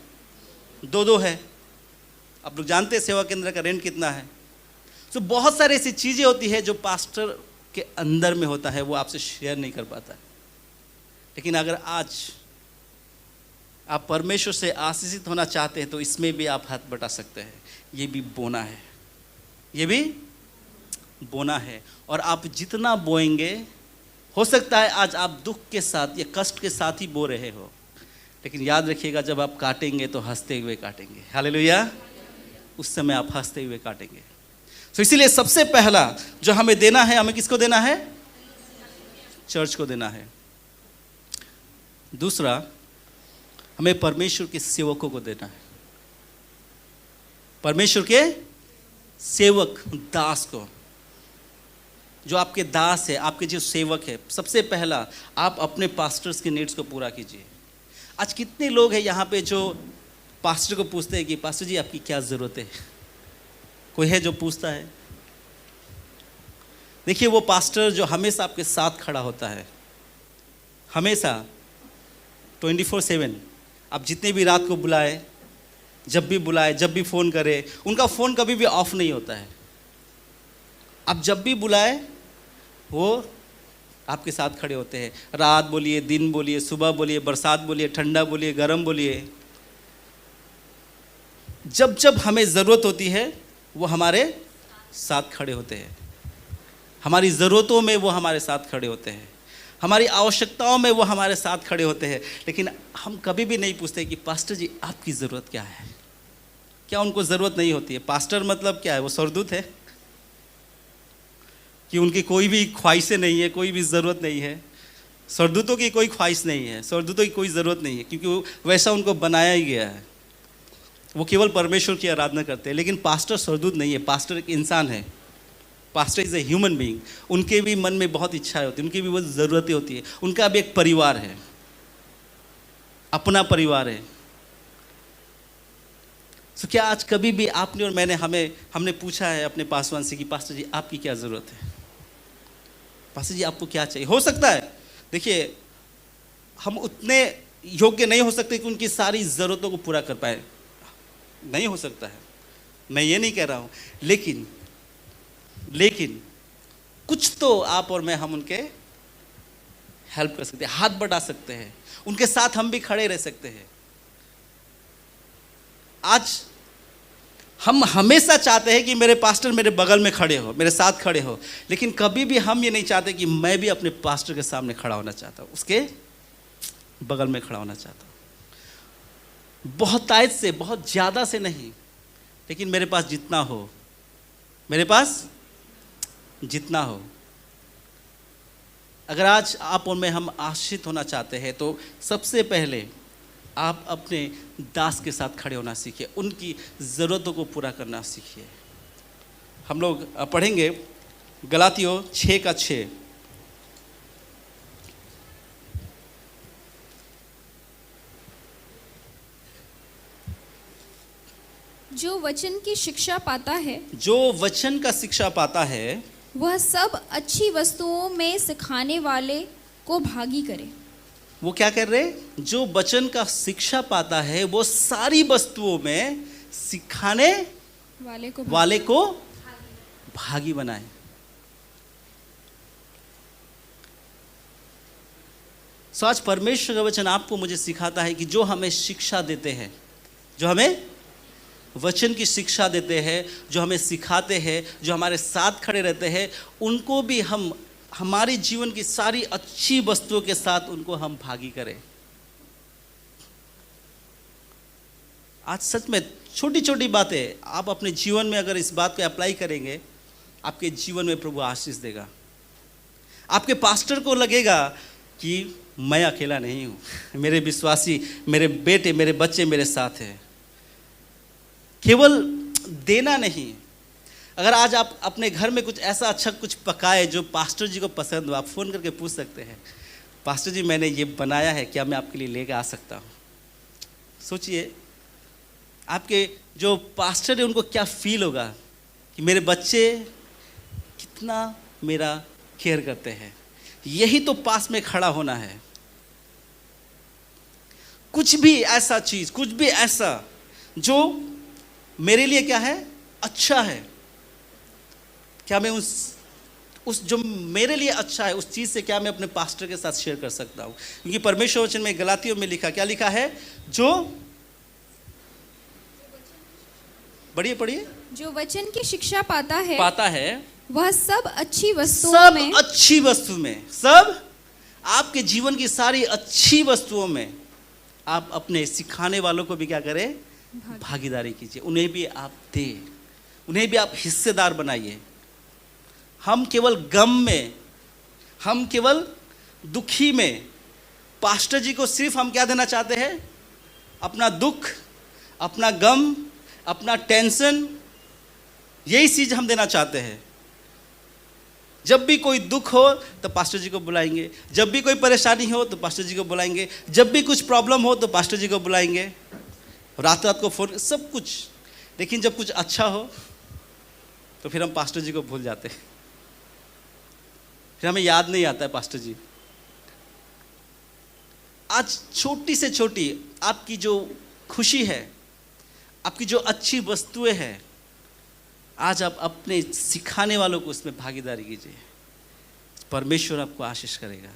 S2: 2-2 है। आप लोग जानते हैं सेवा केंद्र का रेंट कितना है। तो बहुत सारी ऐसी चीज़ें होती है जो पास्टर के अंदर में होता है, वो आपसे शेयर नहीं कर पाता है। लेकिन अगर आज आप परमेश्वर से आशीषित होना चाहते हैं तो इसमें भी आप हाथ बटा सकते हैं। ये भी बोना है, ये भी बोना है। और आप जितना बोएंगे, हो सकता है आज आप दुख के साथ या कष्ट के साथ ही बो रहे हो, लेकिन याद रखिएगा जब आप काटेंगे तो हंसते हुए काटेंगे। हालेलुया, उस समय आप हंसते हुए काटेंगे। तो इसीलिए सबसे पहला जो हमें देना है, हमें किसको देना है? चर्च को देना है। दूसरा, हमें परमेश्वर के सेवकों को देना है, परमेश्वर के सेवक, दास को, जो आपके दास है, आपके जो सेवक है। सबसे पहला आप अपने पास्टर्स के नीड्स को पूरा कीजिए। आज कितने लोग हैं यहाँ पे जो पास्टर को पूछते हैं कि पास्टर जी आपकी क्या ज़रूरत है? कोई है जो पूछता है? देखिए, वो पास्टर जो हमेशा आपके साथ खड़ा होता है, हमेशा 24/7, आप जितने भी रात को बुलाए, जब भी बुलाए, जब भी फ़ोन करे, उनका फ़ोन कभी भी ऑफ नहीं होता है। आप जब भी बुलाए वो आपके साथ खड़े होते हैं। रात बोलिए, दिन बोलिए, सुबह बोलिए, बरसात बोलिए, ठंडा बोलिए, गर्म बोलिए, जब जब हमें ज़रूरत होती है वो हमारे साथ खड़े होते हैं। हमारी ज़रूरतों में वो हमारे साथ खड़े होते हैं, हमारी आवश्यकताओं में वो हमारे साथ खड़े होते हैं। लेकिन हम कभी भी नहीं पूछते कि पास्टर जी आपकी ज़रूरत क्या है? क्या उनको ज़रूरत नहीं होती है? पास्टर मतलब क्या है? वो स्वर्गदूत है कि उनकी कोई भी ख्वाहिशें नहीं है, कोई भी ज़रूरत नहीं है? स्वर्गदूतों की कोई ख्वाहिश नहीं है, स्वर्गदूतों की कोई ज़रूरत नहीं है, क्योंकि वैसा उनको बनाया ही गया है। वो केवल परमेश्वर की आराधना करते हैं। लेकिन पास्टर स्वर्गदूत नहीं है, पास्टर एक इंसान है। Pastor is a human being. उनके भी मन में बहुत इच्छाएं होती हैं, उनकी भी बहुत ज़रूरतें होती है। उनका भी एक परिवार है, अपना परिवार है। तो क्या आज कभी भी आपने और मैंने हमने पूछा है अपने पासवान से कि पास्टर जी आपकी क्या ज़रूरत है? पास्टर जी आपको क्या चाहिए? हो सकता है, देखिए, हम उतने योग्य नहीं हो सकते कि उनकी सारी ज़रूरतों को पूरा कर पाए, नहीं हो सकता है, मैं ये नहीं कह रहा हूँ। लेकिन कुछ तो आप और मैं, हम उनके हेल्प कर सकते हैं, हाथ बढ़ा सकते हैं, उनके साथ हम भी खड़े रह सकते हैं। आज हम हमेशा चाहते हैं कि मेरे पास्टर मेरे बगल में खड़े हो, मेरे साथ खड़े हो, लेकिन कभी भी हम ये नहीं चाहते कि मैं भी अपने पास्टर के सामने खड़ा होना चाहता हूँ, उसके बगल में खड़ा होना चाहता हूँ। बहुत तायद से, बहुत ज़्यादा से नहीं, लेकिन मेरे पास जितना हो, मेरे पास जितना हो। अगर आज आप और मैं हम आशीषित होना चाहते हैं तो सबसे पहले आप अपने दास के साथ खड़े होना सीखिए, उनकी ज़रूरतों को पूरा करना सीखिए। हम लोग पढ़ेंगे गलातियों 6:6।
S3: जो वचन की शिक्षा पाता है,
S2: जो वचन का शिक्षा पाता है,
S3: वह सब अच्छी वस्तुओं में सिखाने वाले को भागी करे।
S2: वो क्या कर रहे? जो वचन का शिक्षा पाता है वो सारी वस्तुओं में सिखाने वाले को भागी बनाए। सो आज परमेश्वर का वचन आपको मुझे सिखाता है कि जो हमें शिक्षा देते हैं, जो हमें वचन की शिक्षा देते हैं, जो हमें सिखाते हैं, जो हमारे साथ खड़े रहते हैं, उनको भी हम हमारे जीवन की सारी अच्छी वस्तुओं के साथ उनको हम भागी करें। आज सच में छोटी छोटी बातें आप अपने जीवन में अगर इस बात को अप्लाई करेंगे, आपके जीवन में प्रभु आशीष देगा। आपके पास्टर को लगेगा कि मैं अकेला नहीं हूँ, मेरे विश्वासी, मेरे बेटे, मेरे बच्चे मेरे साथ हैं। केवल देना नहीं, अगर आज आप अपने घर में कुछ ऐसा अच्छा कुछ पकाए जो पास्टर जी को पसंद हो, आप फ़ोन करके पूछ सकते हैं, पास्टर जी मैंने ये बनाया है, क्या मैं आपके लिए लेकर आ सकता हूँ? सोचिए आपके जो पास्टर है उनको क्या फील होगा कि मेरे बच्चे कितना मेरा केयर करते हैं। यही तो पास में खड़ा होना है। कुछ भी ऐसा चीज़, कुछ भी ऐसा जो मेरे लिए क्या है, अच्छा है, क्या मैं उस जो मेरे लिए अच्छा है उस चीज़ से क्या मैं अपने पास्टर के साथ शेयर कर सकता हूँ? क्योंकि परमेश्वर वचन में गलातियों में लिखा, क्या लिखा है? जो पढ़िए
S3: जो वचन की शिक्षा पाता है वह सब अच्छी वस्तुओं में,
S2: सब अच्छी वस्तु में, सब आपके जीवन की सारी अच्छी वस्तुओं में आप अपने सिखाने वालों को भी क्या करें? भागीदारी कीजिए, उन्हें भी आप दें, उन्हें भी आप हिस्सेदार बनाइए। हम केवल गम में, हम केवल दुखी में पास्टर जी को सिर्फ हम क्या देना चाहते हैं? अपना दुख, अपना गम, अपना टेंशन, यही चीज़ हम देना चाहते हैं। जब भी कोई दुख हो तो पास्टर जी को बुलाएंगे, जब भी कोई परेशानी हो तो पास्टर जी को बुलाएंगे, जब भी कुछ प्रॉब्लम हो तो पास्टर जी को बुलाएंगे, रात रात को फ़ोन, सब कुछ। लेकिन जब कुछ अच्छा हो तो फिर हम पास्टर जी को भूल जाते हैं, फिर हमें याद नहीं आता है पास्टर जी। आज छोटी से छोटी आपकी जो खुशी है, आपकी जो अच्छी वस्तुएं हैं, आज आप अपने सिखाने वालों को उसमें भागीदारी कीजिए, परमेश्वर आपको आशीष करेगा।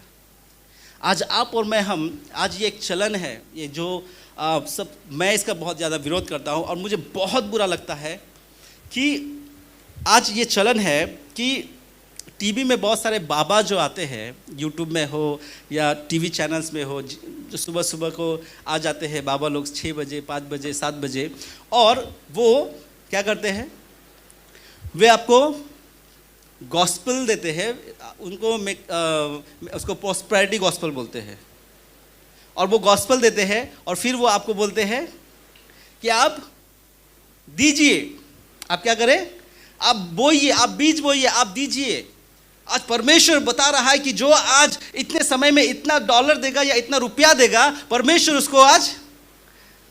S2: आज आप और मैं, हम आज ये एक चलन है, ये जो सब, मैं इसका बहुत ज़्यादा विरोध करता हूँ और मुझे बहुत बुरा लगता है कि आज ये चलन है कि टीवी में बहुत सारे बाबा जो आते हैं, यूट्यूब में हो या टीवी चैनल्स में हो, जो सुबह सुबह को आ जाते हैं बाबा लोग 6 बजे, 5 बजे, 7 बजे, और वो क्या करते हैं? वे आपको गॉस्पल देते हैं, उनको उसको प्रॉस्पेरिटी गॉस्पल बोलते हैं, और वो गॉस्पल देते हैं और फिर वो आपको बोलते हैं कि आप दीजिए, आप क्या करें? आप बोइए, आप बीज बोइए, आप दीजिए। आज परमेश्वर बता रहा है कि जो आज इतने समय में इतना डॉलर देगा या इतना रुपया देगा, परमेश्वर उसको आज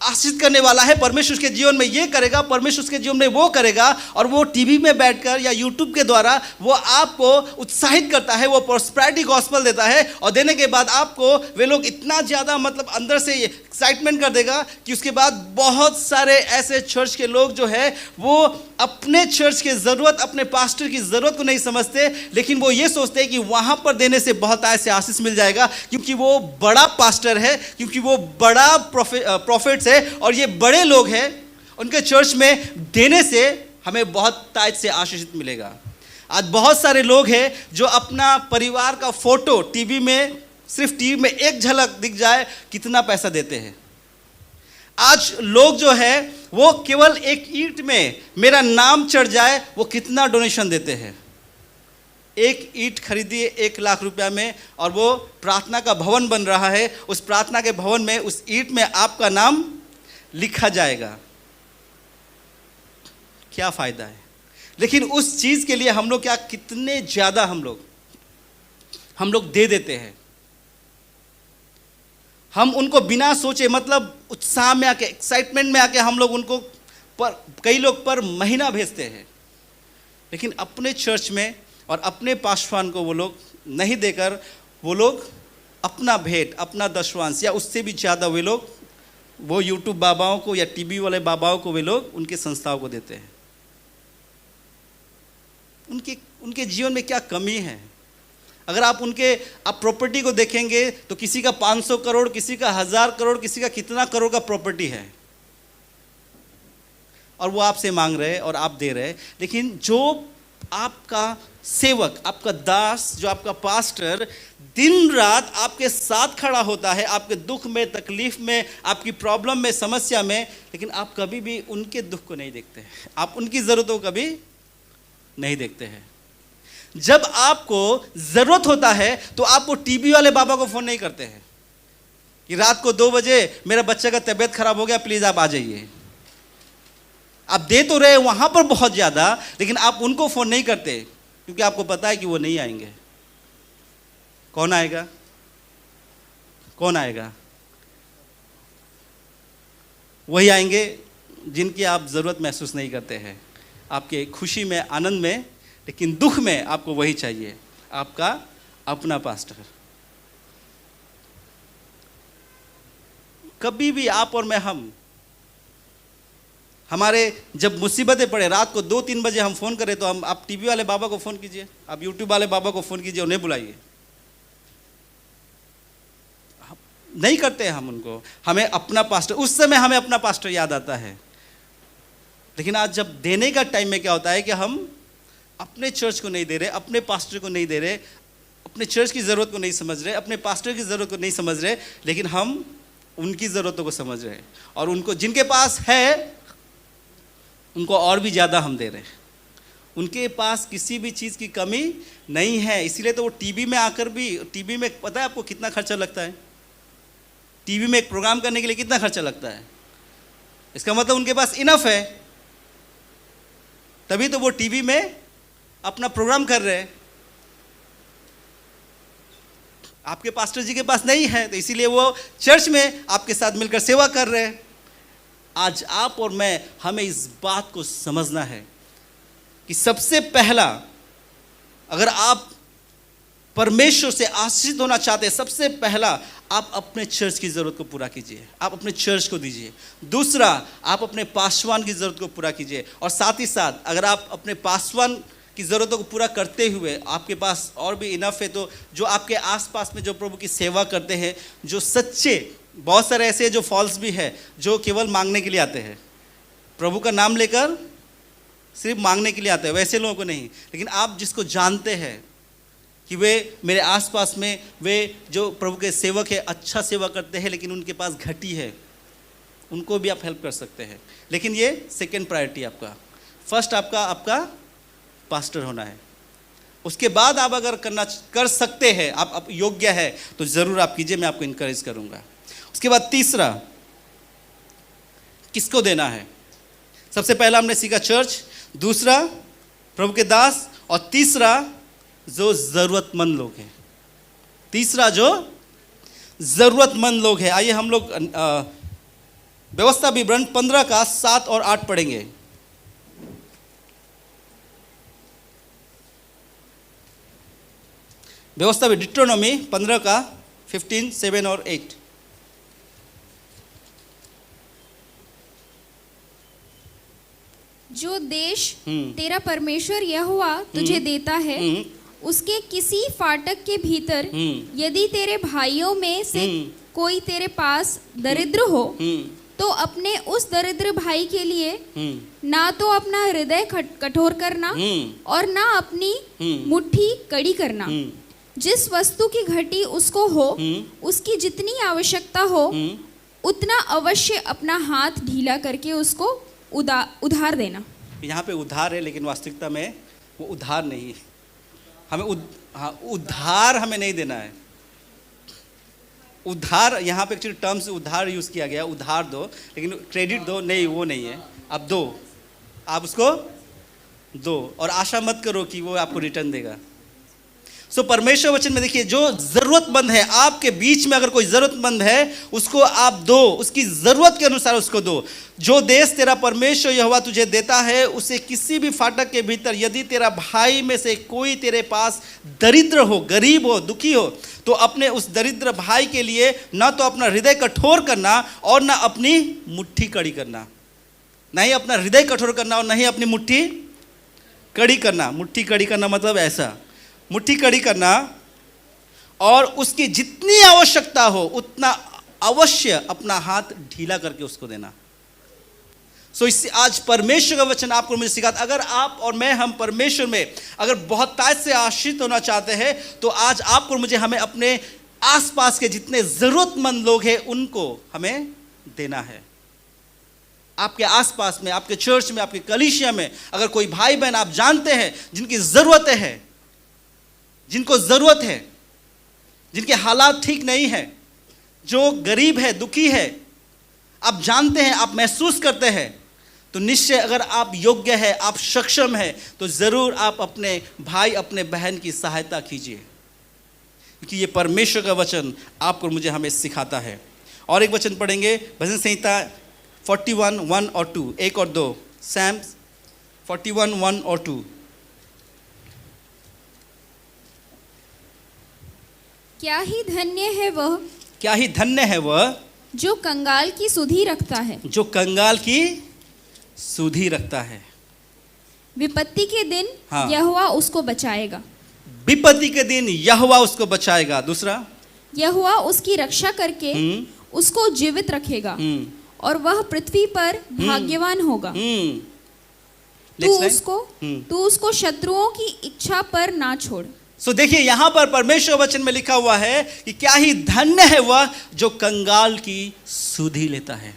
S2: आशीष करने वाला है। परमेश्वर उसके जीवन में ये करेगा, परमेश्वर उसके जीवन में वो करेगा, और वो टीवी में बैठकर या यूट्यूब के द्वारा वो आपको उत्साहित करता है, वो प्रॉस्पेरिटी गॉस्पल देता है, और देने के बाद आपको वे लोग इतना ज़्यादा मतलब अंदर से एक्साइटमेंट कर देगा कि उसके बाद बहुत सारे ऐसे चर्च के लोग जो है वो अपने चर्च की ज़रूरत, अपने पास्टर की ज़रूरत को नहीं समझते, लेकिन वो ये सोचते हैं कि वहाँ पर देने से बहुत ऐसे आशीष मिल जाएगा, क्योंकि वो बड़ा पास्टर है, क्योंकि वो बड़ा प्रॉफिट्स है, और ये बड़े लोग हैं, उनके चर्च में देने से हमें बहुत ताज से आशीषित मिलेगा। आज बहुत सारे लोग हैं जो अपना परिवार का फोटो टीवी में, सिर्फ टीवी में एक झलक दिख जाए, कितना पैसा देते हैं। आज लोग जो है वो केवल एक ईंट में मेरा नाम चढ़ जाए, वो कितना डोनेशन देते हैं। एक ईंट खरीदिए 1 लाख रुपया में, और वो प्रार्थना का भवन बन रहा है। उस प्रार्थना के भवन में, उस ईंट में आपका नाम लिखा जाएगा। क्या फायदा है? लेकिन उस चीज के लिए हम लोग क्या, कितने ज्यादा हम लोग दे देते हैं। हम उनको बिना सोचे, मतलब उत्साह में आके, एक्साइटमेंट में आके हम लोग उनको कई लोग पर महीना भेजते हैं, लेकिन अपने चर्च में और अपने पासवान को वो लोग नहीं देकर, वो लोग अपना भेंट, अपना दशवांश या उससे भी ज़्यादा वे लोग वो यूट्यूब बाबाओं को या टीवी वाले बाबाओं को वे लोग उनके संस्थाओं को देते हैं। उनके जीवन में क्या कमी है? अगर आप प्रॉपर्टी को देखेंगे तो किसी का 500 करोड़, किसी का 1000 करोड़, किसी का कितना करोड़ का प्रॉपर्टी है, और वो आपसे मांग रहे हैं और आप दे रहे हैं। लेकिन जो आपका सेवक, आपका दास, जो आपका पास्टर दिन रात आपके साथ खड़ा होता है, आपके दुख में, तकलीफ में, आपकी प्रॉब्लम में, समस्या में, लेकिन आप कभी भी उनके दुख को नहीं देखते हैं, आप उनकी ज़रूरतों को कभी नहीं देखते हैं। जब आपको ज़रूरत होता है तो आप वो टीवी वाले बाबा को फ़ोन नहीं करते हैं कि रात को 2 बजे मेरा बच्चे का तबीयत खराब हो गया, प्लीज़ आप आ जाइए। आप दे तो रहे वहाँ पर बहुत ज़्यादा, लेकिन आप उनको फ़ोन नहीं करते, क्योंकि आपको पता है कि वो नहीं आएंगे। कौन आएगा? कौन आएगा? वही आएंगे जिनकी आप ज़रूरत महसूस नहीं करते हैं, आपके खुशी में, आनंद में, लेकिन दुख में आपको वही चाहिए, आपका अपना पास्टर। कभी भी आप और मैं, हमारे जब मुसीबतें पड़े, रात को 2-3 बजे हम फ़ोन करें, तो आप टीवी वाले बाबा को फ़ोन कीजिए, आप यूट्यूब वाले बाबा को फ़ोन कीजिए, उन्हें बुलाइए। नहीं करते हैं हम उनको, हमें अपना पास्टर, उस समय हमें अपना पास्टर याद आता है। लेकिन आज जब देने का टाइम में क्या होता है कि हम अपने चर्च को नहीं दे रहे, अपने पास्टर को नहीं दे रहे, अपने चर्च की ज़रूरत को नहीं समझ रहे, अपने पास्टर की ज़रूरत को नहीं समझ रहे, लेकिन हम उनकी ज़रूरतों को समझ रहे हैं, और उनको, जिनके पास है, उनको और भी ज़्यादा हम दे रहे हैं। उनके पास किसी भी चीज़ की कमी नहीं है, इसीलिए तो वो टीवी में आकर भी, टीवी में पता है आपको कितना खर्चा लगता है? टीवी में एक प्रोग्राम करने के लिए कितना खर्चा लगता है? इसका मतलब उनके पास इनफ है, तभी तो वो टीवी में अपना प्रोग्राम कर रहे हैं। आपके पास्टर जी के पास नहीं है, तो इसीलिए वो चर्च में आपके साथ मिलकर सेवा कर रहे हैं। आज आप और मैं, हमें इस बात को समझना है कि सबसे पहला, अगर आप परमेश्वर से आशीषित होना चाहते हैं, सबसे पहला आप अपने चर्च की ज़रूरत को पूरा कीजिए, आप अपने चर्च को दीजिए। दूसरा, आप अपने पासवान की ज़रूरत को पूरा कीजिए, और साथ ही साथ अगर आप अपने पासवान की ज़रूरतों को पूरा करते हुए आपके पास और भी इनफ है, तो जो आपके आसपास में जो प्रभु की सेवा करते हैं, जो सच्चे, बहुत सारे ऐसे जो फॉल्स भी है, जो केवल मांगने के लिए आते हैं, प्रभु का नाम लेकर सिर्फ मांगने के लिए आते हैं, वैसे लोगों को नहीं। लेकिन आप जिसको जानते हैं कि वे मेरे आसपास में, वे जो प्रभु के सेवक है, अच्छा सेवा करते हैं, लेकिन उनके पास घटी है, उनको भी आप हेल्प कर सकते हैं। लेकिन ये सेकंड प्रायोरिटी आपका, फर्स्ट आपका पास्टर होना है। उसके बाद आप अगर कर सकते हैं, आप योग्य है, तो ज़रूर आप कीजिए, मैं आपको इनकरेज करूँगा। उसके बाद तीसरा, किसको देना है? सबसे पहला हमने सीखा चर्च, दूसरा प्रभु के दास, और तीसरा जो ज़रूरतमंद लोग हैं। तीसरा जो ज़रूरतमंद लोग हैं। आइए हम लोग व्यवस्था विवरण 15 का 7 और 8 पढ़ेंगे। व्यवस्था में डिट्रोनॉमी 15 का 15, 7 और 8।
S3: जो देश तेरा परमेश्वर यहोवा तुझे देता है, उसके किसी फाटक के भीतर यदि तेरे भाइयों में से कोई तेरे पास दरिद्र हो, तो अपने उस दरिद्र भाई के लिए ना तो अपना हृदय कठोर करना और ना अपनी मुट्ठी कड़ी करना। जिस वस्तु की घटी उसको हो, उसकी जितनी आवश्यकता हो, उतना अवश्य अपना हाथ ढीला करके उसको उधार देना।
S2: यहाँ पे उधार है, लेकिन वास्तविकता में वो उधार नहीं है। हमें उधार हमें नहीं देना है। उधार यहाँ पे एक्चुअली टर्म्स उधार यूज किया गया, उधार दो, लेकिन क्रेडिट दो नहीं, वो नहीं है। आप दो, आप उसको दो और आशा मत करो कि वो आपको रिटर्न देगा। सो परमेश्वर वचन में देखिए, जो जरूरतमंद है आपके बीच में, अगर कोई जरूरतमंद है उसको आप दो, उसकी जरूरत के अनुसार उसको दो। जो देश तेरा परमेश्वर यहोवा तुझे देता है, उसे किसी भी फाटक के भीतर यदि तेरा भाई में से कोई तेरे पास दरिद्र हो, गरीब हो, दुखी हो, तो अपने उस दरिद्र भाई के लिए ना तो अपना हृदय कठोर करना और ना अपनी मुट्ठी कड़ी करना। नहीं अपना हृदय कठोर करना और नहीं अपनी मुट्ठी कड़ी करना। मुट्ठी कड़ी करना मतलब ऐसा, मुट्ठी कड़ी करना और उसकी जितनी आवश्यकता हो उतना अवश्य अपना हाथ ढीला करके उसको देना। सो इससे आज परमेश्वर का वचन आपको मुझे सिखाता, अगर आप और मैं, हम परमेश्वर में अगर बहुतायत से आशीष होना चाहते हैं, तो आज आपको मुझे, हमें अपने आसपास के जितने जरूरतमंद लोग हैं उनको हमें देना है। आपके आसपास में, आपके चर्च में, आपके कलीसिया में अगर कोई भाई बहन आप जानते हैं जिनकी जरूरतें हैं, जिनको जरूरत है, जिनके हालात ठीक नहीं है, जो गरीब है, दुखी है, आप जानते हैं, आप महसूस करते हैं, तो निश्चय अगर आप योग्य है, आप सक्षम है, तो जरूर आप अपने भाई, अपने बहन की सहायता कीजिए, क्योंकि ये परमेश्वर का वचन आपको मुझे हमें सिखाता है। और एक वचन पढ़ेंगे, भजन संहिता 41:1 और 2, 1 और 2, सैम्स 41:1 और 2।
S3: क्या ही धन्य है वह,
S2: क्या ही धन्य है वह
S3: जो कंगाल की सुधि रखता है,
S2: जो कंगाल की सुधि रखता है।
S3: विपत्ति के दिन
S2: हाँ।
S3: यहोवा उसको बचाएगा।
S2: विपत्ति के दिन यहोवा उसको बचाएगा। दूसरा,
S3: यहोवा उसकी रक्षा करके उसको जीवित रखेगा और वह पृथ्वी पर भाग्यवान होगा। तू उसको शत्रुओं की इच्छा पर ना छोड़।
S2: सो देखिए, यहां पर परमेश्वर वचन में लिखा हुआ है कि क्या ही धन्य है वह जो कंगाल की सुधि लेता है,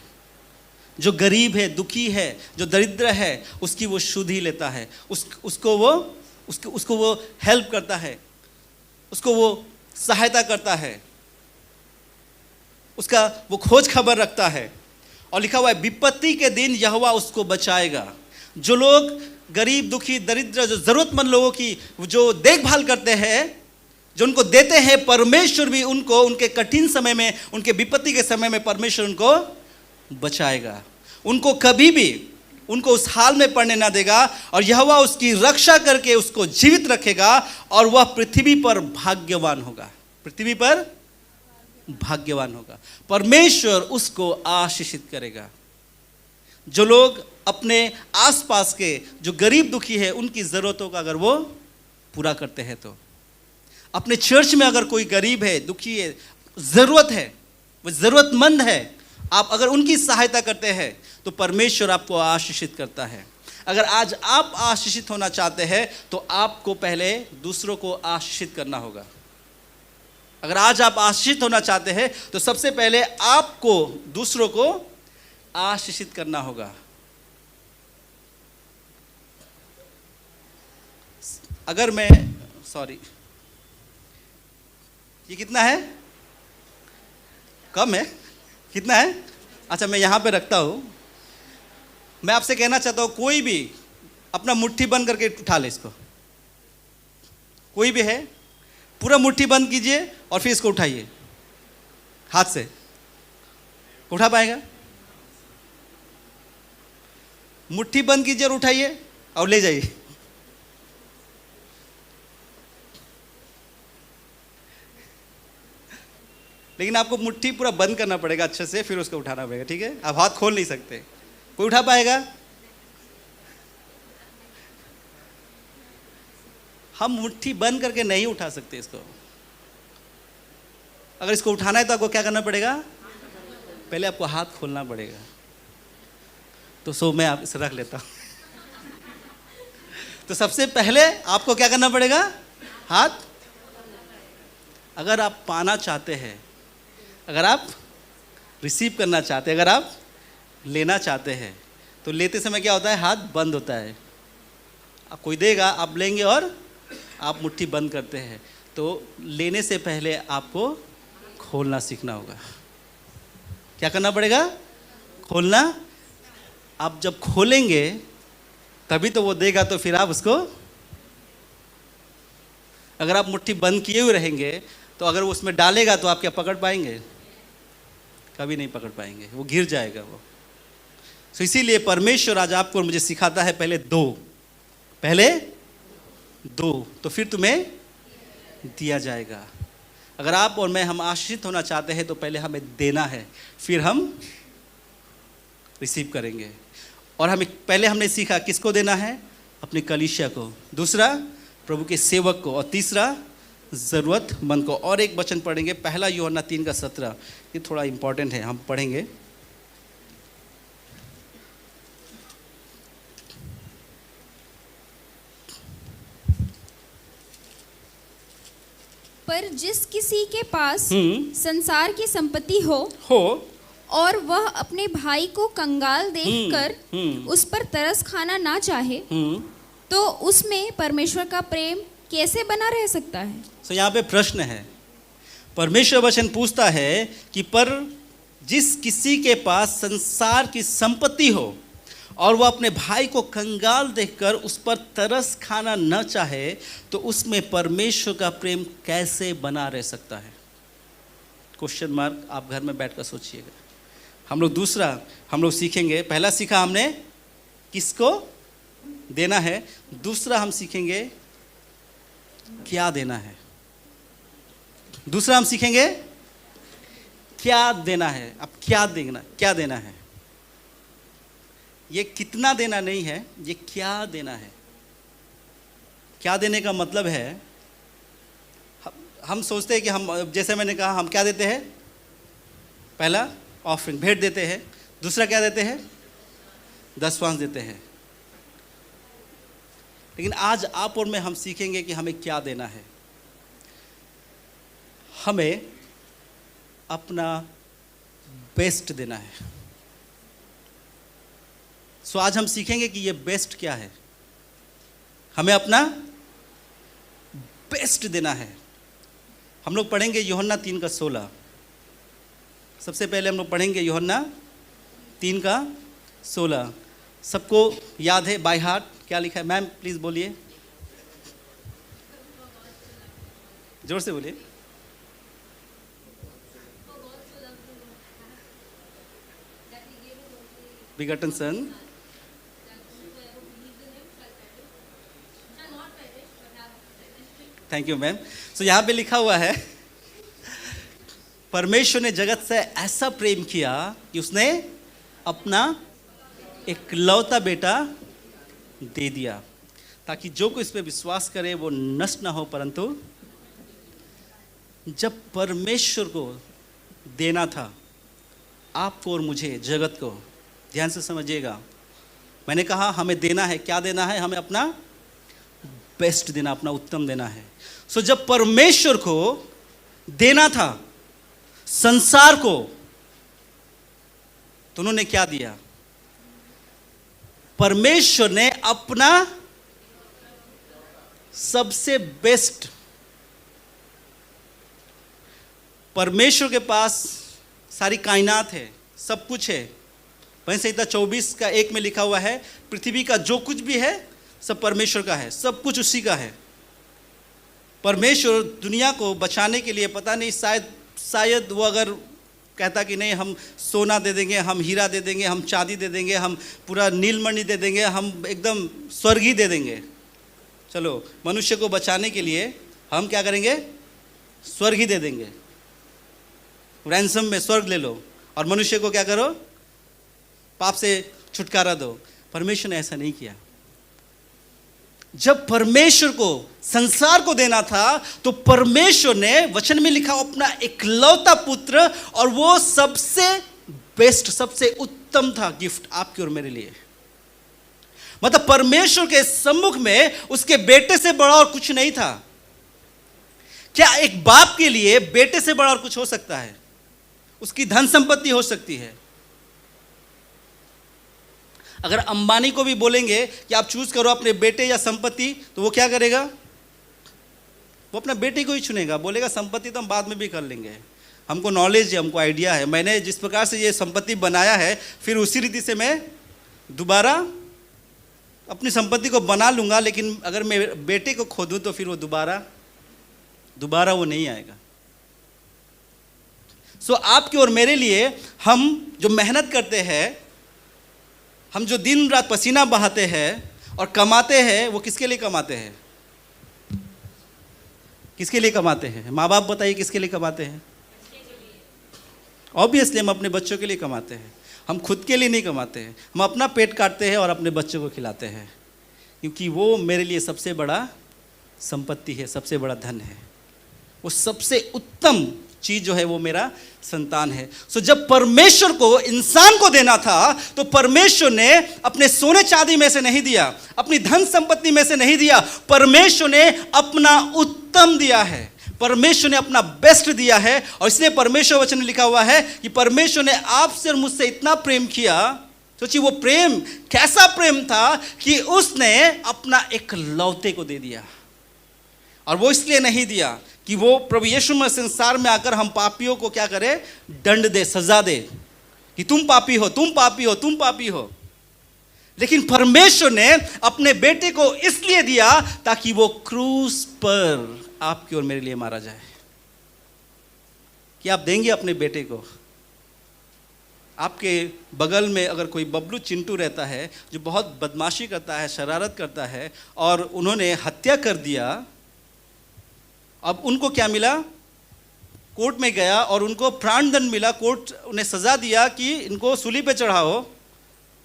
S2: जो गरीब है, दुखी है, जो दरिद्र है, उसकी वो सुधि लेता है, उसको वो हेल्प करता है, उसको वो सहायता करता है, उसका वो खोज खबर रखता है। और लिखा हुआ है विपत्ति के दिन यहोवा उसको बचाएगा। जो लोग गरीब, दुखी, दरिद्र, जो जरूरतमंद लोगों की जो देखभाल करते हैं, जो उनको देते हैं, परमेश्वर भी उनको उनके कठिन समय में, उनके विपत्ति के समय में परमेश्वर उनको बचाएगा। उनको कभी भी उनको उस हाल में पड़ने ना देगा और यहोवा उसकी रक्षा करके उसको जीवित रखेगा और वह पृथ्वी पर भाग्यवान होगा। पृथ्वी पर भाग्यवान होगा। परमेश्वर उसको आशीषित करेगा। जो लोग अपने आसपास के जो गरीब दुखी है उनकी ज़रूरतों का अगर वो पूरा करते हैं, तो अपने चर्च में अगर कोई गरीब है, दुखी है, ज़रूरत है, वो ज़रूरतमंद है, आप अगर उनकी सहायता करते हैं तो परमेश्वर आपको आशीषित करता है। अगर आज आप आशीषित होना चाहते हैं तो आपको पहले दूसरों को आशीषित करना होगा। अगर आज आप आशीषित होना चाहते हैं तो सबसे पहले आपको दूसरों को आशीषित करना होगा। अगर मैं ये कितना है? कम है? कितना है? अच्छा, मैं यहाँ पे रखता हूँ। मैं आपसे कहना चाहता हूँ, कोई भी अपना मुट्ठी बंद करके उठा ले इसको। कोई भी है, पूरा मुट्ठी बंद कीजिए और फिर इसको उठाइए हाथ से। उठा पाएगा? मुट्ठी बंद कीजिए और उठाइए और ले जाइए। लेकिन आपको मुट्ठी पूरा बंद करना पड़ेगा अच्छे से, फिर उसको उठाना पड़ेगा, ठीक है? आप हाथ खोल नहीं सकते। कोई उठा पाएगा? हम मुट्ठी बंद करके नहीं उठा सकते इसको। अगर इसको उठाना है तो आपको क्या करना पड़ेगा? पहले आपको हाथ खोलना पड़ेगा। तो मैं आप इसे रख लेता हूं। तो सबसे पहले आपको क्या करना पड़ेगा? हाथ। अगर आप पाना चाहते हैं, अगर आप रिसीव करना चाहते हैं, अगर आप लेना चाहते हैं, तो लेते समय क्या होता है? हाथ बंद होता है। आप कोई देगा, आप लेंगे और आप मुट्ठी बंद करते हैं तो लेने से पहले आपको खोलना सीखना होगा। क्या करना पड़ेगा? खोलना। आप जब खोलेंगे तभी तो वो देगा, तो फिर आप उसको, अगर आप मुट्ठी बंद किए हुए रहेंगे तो अगर वो उसमें डालेगा तो आप क्या पकड़ पाएंगे? कभी नहीं पकड़ पाएंगे, वो गिर जाएगा वो। तो इसीलिए परमेश्वर आज आपको और मुझे सिखाता है पहले दो तो फिर तुम्हें दिया जाएगा। अगर आप और मैं हम आशीषित होना चाहते हैं तो पहले हमें देना है, फिर हम रिसीव करेंगे। और हमने सीखा किसको देना है? अपनी कलीसिया को, दूसरा प्रभु के सेवक को, और तीसरा ज़रूरतमंद को। और एक वचन पढ़ेंगे, पहला यूहन्ना 3:17। ये थोड़ा इंपॉर्टेंट है, हम पढ़ेंगे।
S3: पर जिस किसी के पास संसार की संपत्ति हो और वह अपने भाई को कंगाल देखकर उस पर तरस खाना ना चाहे, तो उसमें परमेश्वर का प्रेम कैसे बना रह सकता है?
S2: तो यहाँ पे प्रश्न है, परमेश्वर वचन पूछता है कि पर जिस किसी के पास संसार की संपत्ति हो और वह अपने भाई को कंगाल देखकर उस पर तरस खाना न चाहे, तो उसमें परमेश्वर का प्रेम कैसे बना रह सकता है? Question mark. आप घर में बैठकर सोचिएगा। हम लोग सीखेंगे, पहला सीखा हमने किसको देना है, दूसरा हम सीखेंगे क्या देना है। दूसरा हम सीखेंगे क्या देना है। अब क्या देना है। ये कितना देना नहीं है, ये क्या देना है। क्या देने का मतलब है, हम सोचते हैं कि हम, जैसे मैंने कहा, हम क्या देते हैं? पहला ऑफरिंग, भेंट देते हैं। दूसरा क्या देते हैं? दसवांश देते हैं। लेकिन आज आप और मैं हम सीखेंगे कि हमें क्या देना है। हमें अपना बेस्ट देना है। सो आज हम सीखेंगे कि ये बेस्ट क्या है। हमें अपना बेस्ट देना है। हम लोग पढ़ेंगे यूहन्ना 3:16। सबसे पहले हम लोग पढ़ेंगे यूहन्ना 3:16। सबको याद है बाय हार्ट? क्या लिखा है? मैम प्लीज बोलिए, जोर से बोलिए। begotten son, thank you ma'am. So यहाँ पे लिखा हुआ है, परमेश्वर ने जगत से ऐसा प्रेम किया कि उसने अपना एकलौता बेटा दे दिया, ताकि जो कोई इस पे विश्वास करे वो नष्ट ना हो, परंतु जब परमेश्वर को देना था आपको और मुझे, जगत को, ध्यान से समझिएगा, मैंने कहा हमें देना है। क्या देना है? हमें अपना बेस्ट देना, अपना उत्तम देना है। सो जब परमेश्वर को देना था संसार को, तो उन्होंने क्या दिया? परमेश्वर ने अपना सबसे बेस्ट, परमेश्वर के पास सारी कायनात है, सब कुछ है। वहीं संहिता 24:1 में लिखा हुआ है, पृथ्वी का जो कुछ भी है सब परमेश्वर का है, सब कुछ उसी का है। परमेश्वर दुनिया को बचाने के लिए, पता नहीं, शायद वो अगर कहता कि नहीं हम सोना दे देंगे, हम हीरा दे देंगे, हम चांदी दे देंगे, हम पूरा नीलमणि दे देंगे, हम एकदम स्वर्ग ही दे देंगे, चलो मनुष्य को बचाने के लिए हम क्या करेंगे? स्वर्ग ही दे देंगे, रैंसम में स्वर्ग ले लो और मनुष्य को क्या करो? पाप से छुटकारा दो। परमेश्वर ने ऐसा नहीं किया। जब परमेश्वर को संसार को देना था तो परमेश्वर ने, वचन में लिखा, अपना इकलौता पुत्र, और वो सबसे बेस्ट, सबसे उत्तम था गिफ्ट आपके और मेरे लिए। मतलब परमेश्वर के सम्मुख में उसके बेटे से बड़ा और कुछ नहीं था। क्या एक बाप के लिए बेटे से बड़ा और कुछ हो सकता है? उसकी धन संपत्ति हो सकती है। अगर अंबानी को भी बोलेंगे कि आप चूज करो अपने बेटे या संपत्ति, तो वो क्या करेगा? वो अपना बेटे को ही चुनेगा, बोलेगा संपत्ति तो हम बाद में भी कर लेंगे, हमको नॉलेज है, हमको आइडिया है, मैंने जिस प्रकार से ये संपत्ति बनाया है फिर उसी रीति से मैं दोबारा अपनी संपत्ति को बना लूँगा, लेकिन अगर मैं बेटे को खो दूँ तो फिर वो दोबारा वो नहीं आएगा। सो आपके और मेरे लिए हम जो मेहनत करते हैं, हम जो दिन रात पसीना बहाते हैं और कमाते हैं, वो किसके लिए कमाते हैं? किसके लिए कमाते हैं? माँ बाप बताइए किसके लिए कमाते हैं? ऑब्वियसली हम अपने बच्चों के लिए कमाते हैं, हम खुद के लिए नहीं कमाते हैं। हम अपना पेट काटते हैं और अपने बच्चों को खिलाते हैं, क्योंकि वो मेरे लिए सबसे बड़ा संपत्ति है, सबसे बड़ा धन है, वो सबसे उत्तम चीज़ जो है वो मेरा संतान है। सो जब परमेश्वर को इंसान को देना था तो परमेश्वर ने अपने सोने चांदी में से नहीं दिया, अपनी धन संपत्ति में से नहीं दिया, परमेश्वर ने अपना उत्तम दिया है, परमेश्वर ने अपना बेस्ट दिया है। और इसलिए परमेश्वर वचन में लिखा हुआ है कि परमेश्वर ने आपसे और मुझसे इतना प्रेम किया। सोचिए वो प्रेम कैसा प्रेम था कि उसने अपना एक लौते को दे दिया। और वो इसलिए नहीं दिया कि वो प्रभु यीशु मसीह संसार में आकर हम पापियों को क्या करे, दंड दे, सजा दे कि तुम पापी हो, तुम पापी हो, तुम पापी हो। लेकिन परमेश्वर ने अपने बेटे को इसलिए दिया ताकि वो क्रूस पर आपकी और मेरे लिए मारा जाए। कि आप देंगे अपने बेटे को? आपके बगल में अगर कोई बबलू चिंटू रहता है जो बहुत बदमाशी करता है, शरारत करता है, और उन्होंने हत्या कर दिया, अब उनको क्या मिला? कोर्ट में गया और उनको प्राणदंड मिला, कोर्ट उन्हें सजा दिया कि इनको सूली पे चढ़ाओ,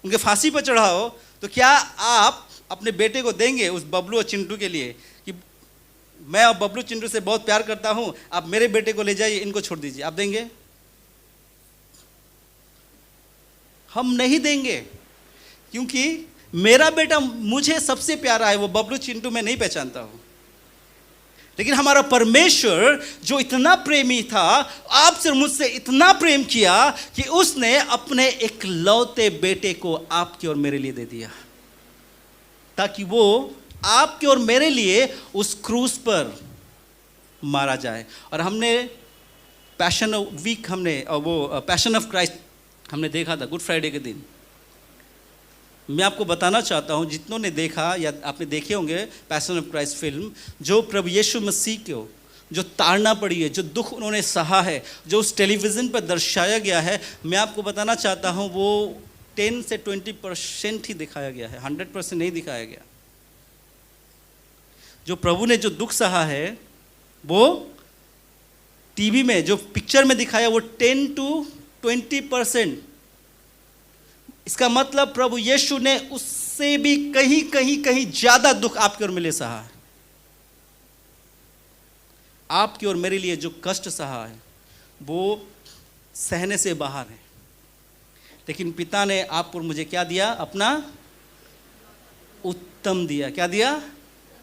S2: उनके फांसी पे चढ़ाओ। तो क्या आप अपने बेटे को देंगे उस बबलू और चिंटू के लिए कि मैं अब बबलू चिंटू से बहुत प्यार करता हूं, आप मेरे बेटे को ले जाइए, इनको छोड़ दीजिए? आप देंगे? हम नहीं देंगे, क्योंकि मेरा बेटा मुझे सबसे प्यारा है, वो बबलू चिंटू मैं नहीं पहचानता हूं। लेकिन हमारा परमेश्वर जो इतना प्रेमी था, आपसे मुझसे इतना प्रेम किया कि उसने अपने एक लौते बेटे को आपके और मेरे लिए दे दिया, ताकि वो आपके और मेरे लिए उस क्रूस पर मारा जाए। और हमने पैशन वीक, हमने वो पैशन ऑफ क्राइस्ट हमने देखा था गुड फ्राइडे के दिन। मैं आपको बताना चाहता हूं, जितनों ने देखा या आपने देखे होंगे पैशन ऑफ क्राइस्ट फिल्म, जो प्रभु यीशु मसीह को जो ताड़ना पड़ी है, जो दुख उन्होंने सहा है, जो उस टेलीविज़न पर दर्शाया गया है, मैं आपको बताना चाहता हूं वो 10 से 20% ही दिखाया गया है, 100% नहीं दिखाया गया। जो प्रभु ने जो दुख सहा है वो टीवी में जो पिक्चर में दिखाया वो 10 to 20%। इसका मतलब प्रभु यीशु ने उससे भी कहीं ज्यादा दुख आपके और मेरे लिए सहा है। आपके और मेरे लिए जो कष्ट सहा है वो सहने से बाहर है, लेकिन पिता ने आप और मुझे क्या दिया? अपना उत्तम दिया। क्या दिया?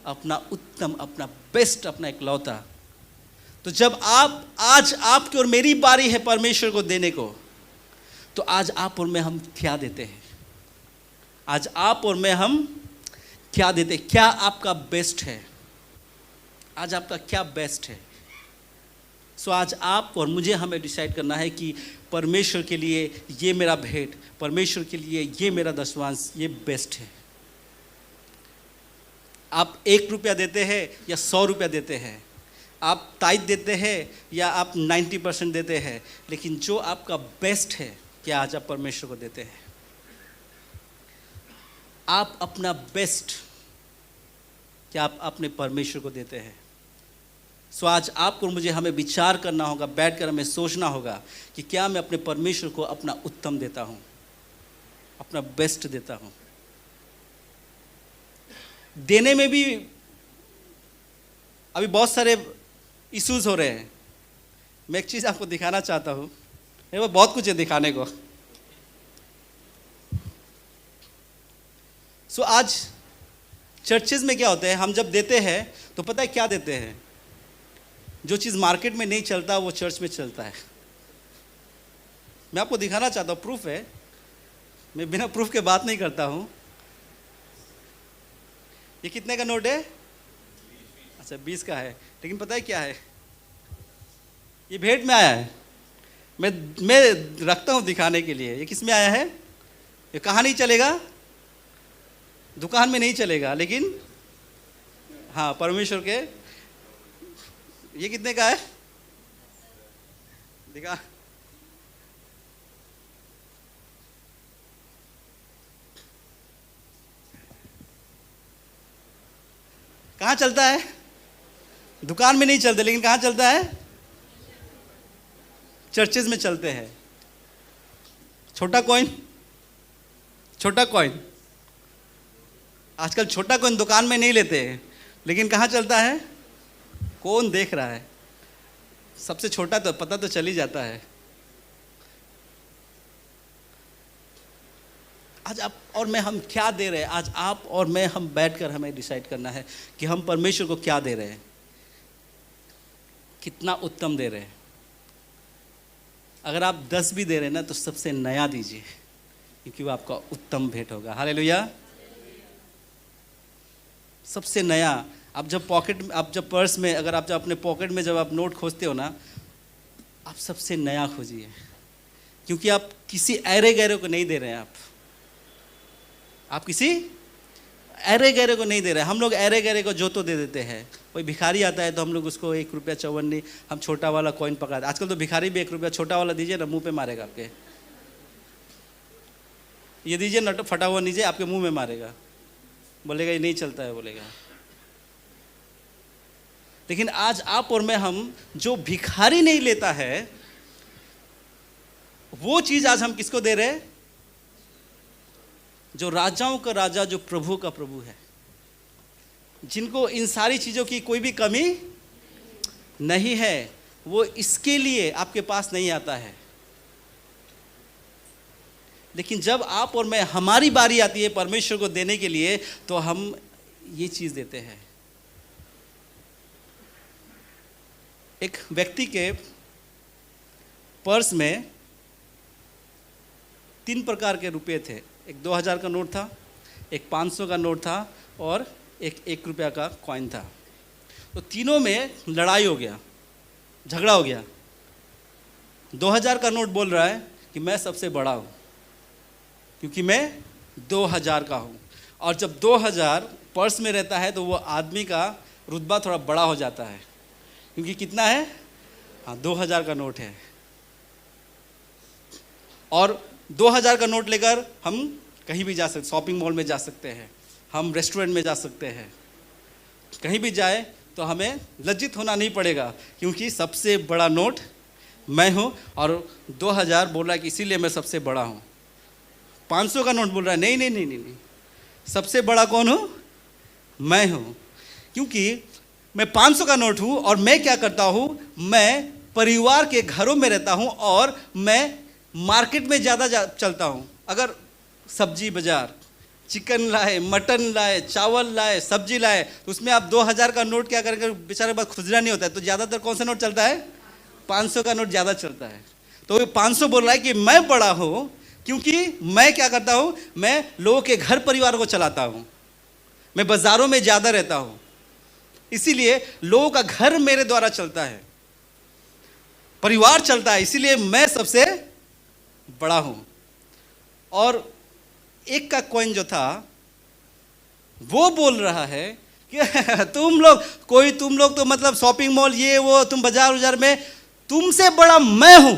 S2: अपना उत्तम, अपना बेस्ट, अपना इकलौता। तो जब आज आपकी और मेरी बारी है परमेश्वर को देने को, तो आज आप और मैं हम क्या देते हैं? आज आप और मैं हम क्या देते हैं? क्या आपका बेस्ट है? आज आपका क्या बेस्ट है? सो आज आप और मुझे हमें डिसाइड करना है कि परमेश्वर के लिए ये मेरा भेंट, परमेश्वर के लिए ये मेरा दशवांश, ये बेस्ट है। आप 1 रुपया देते हैं या 100 रुपया देते हैं, आप ताइद देते हैं या आप 90% देते हैं, लेकिन जो आपका बेस्ट है क्या आज आप परमेश्वर को देते हैं? आप अपना बेस्ट क्या आप अपने परमेश्वर को देते हैं? सो आज आपको मुझे हमें विचार करना होगा, बैठकर हमें सोचना होगा कि क्या मैं अपने परमेश्वर को अपना उत्तम देता हूं, अपना बेस्ट देता हूं। देने में भी अभी बहुत सारे इश्यूज हो रहे हैं। मैं एक चीज़ आपको दिखाना चाहता हूँ, मेरे पास बहुत कुछ है दिखाने को। सो आज चर्चेज में क्या होता है, हम जब देते हैं तो पता है क्या देते हैं? जो चीज़ मार्केट में नहीं चलता वो चर्च में चलता है। मैं आपको दिखाना चाहता हूँ, प्रूफ है, मैं बिना प्रूफ के बात नहीं करता हूँ। ये कितने का नोट है? अच्छा 20 का है, लेकिन पता है क्या है, ये भेंट में आया है। मैं रखता हूँ दिखाने के लिए। ये किस में आया है? ये कहाँ नहीं चलेगा? दुकान में नहीं चलेगा, लेकिन हाँ परमेश्वर के। ये कितने का है? दिखा। कहाँ चलता है? दुकान में नहीं चलते, लेकिन कहाँ चलता है? चर्चेज में चलते हैं। छोटा कॉइन, छोटा कॉइन आजकल छोटा कॉइन दुकान में नहीं लेते हैं, लेकिन कहाँ चलता है? कौन देख रहा है? सबसे छोटा तो पता तो चल ही जाता है। आज आप और मैं हम क्या दे रहे हैं? आज आप और मैं हम बैठकर हमें डिसाइड करना है कि हम परमेश्वर को क्या दे रहे हैं, कितना उत्तम दे रहे हैं। अगर आप 10 भी दे रहे हैं ना, तो सबसे नया दीजिए, क्योंकि वो आपका उत्तम भेंट होगा। हालेलुया। सबसे नया। आप जब पॉकेट, आप जब पर्स में, अगर आप जब अपने पॉकेट में जब आप नोट खोजते हो ना, आप सबसे नया खोजिए, क्योंकि आप किसी ऐरे गैरे को नहीं दे रहे हैं। आप किसी ऐरे गैरे को नहीं दे रहे हैं। हम लोग ऐरे गैरे को जो तो दे देते हैं। कोई भिखारी आता है तो हम लोग उसको 1 रुपया 54 हम छोटा वाला कॉइन पकड़ा। आजकल तो भिखारी भी 1 रुपया छोटा वाला दीजिए ना, मुंह पे मारेगा आपके। ये दीजिए ना, फटा हुआ नीचे आपके मुंह में मारेगा, बोलेगा ये नहीं चलता है, बोलेगा। लेकिन आज आप और मैं, हम जो भिखारी नहीं लेता है, वो चीज आज हम किसको दे रहे हैं? जो राजाओं का राजा, जो प्रभु का प्रभु है, जिनको इन सारी चीजों की कोई भी कमी नहीं है। वो इसके लिए आपके पास नहीं आता है। लेकिन जब आप और मैं, हमारी बारी आती है परमेश्वर को देने के लिए, तो हम ये चीज देते हैं। एक व्यक्ति के पर्स में 3 प्रकार के रुपए थे। एक 2000 का नोट था, एक 500 का नोट था, और एक 1 रुपया का कॉइन था। तो तीनों में लड़ाई हो गया, झगड़ा हो गया। 2000 का नोट बोल रहा है कि मैं सबसे बड़ा हूँ, क्योंकि मैं 2000 का हूँ। और जब 2000 पर्स में रहता है, तो वो आदमी का रुतबा थोड़ा बड़ा हो जाता है, क्योंकि कितना है? हाँ, 2000 का नोट है। और 2000 का नोट लेकर हम कहीं भी जा सकते, शॉपिंग मॉल में जा सकते हैं, हम रेस्टोरेंट में जा सकते हैं। कहीं भी जाए तो हमें लज्जित होना नहीं पड़ेगा, क्योंकि सबसे बड़ा नोट मैं हूँ। और 2000 बोल रहा है कि इसीलिए मैं सबसे बड़ा हूँ। 500 का नोट बोल रहा है नहीं नहीं नहीं नहीं नहीं, सबसे बड़ा कौन हूँ? मैं हूँ, क्योंकि मैं 500 का नोट हूँ। और मैं क्या करता हूँ? मैं परिवार के घरों में रहता हूँ, और मैं मार्केट में ज़्यादा चलता हूँ। अगर सब्जी बाजार, चिकन लाए, मटन लाए, चावल लाए, सब्जी लाए, तो उसमें आप 2000 का नोट क्या करेंगे? बेचारे पास खुजरा नहीं होता है, तो ज़्यादातर कौन सा नोट चलता है? 500 का नोट ज़्यादा चलता है। तो 500 बोल रहा है कि मैं बड़ा हूँ, क्योंकि मैं क्या करता हूँ? मैं लोगों के घर परिवार को चलाता हूँ, मैं बाज़ारों में ज़्यादा रहता हूँ, इसीलिए लोगों का घर मेरे द्वारा चलता है, परिवार चलता है, इसीलिए मैं सबसे बड़ा हूँ। और 1 का कॉइन जो था, वो बोल रहा है कि तुम लोग तो मतलब शॉपिंग मॉल, ये वो, तुम बाजार में, तुमसे बड़ा मैं हूं।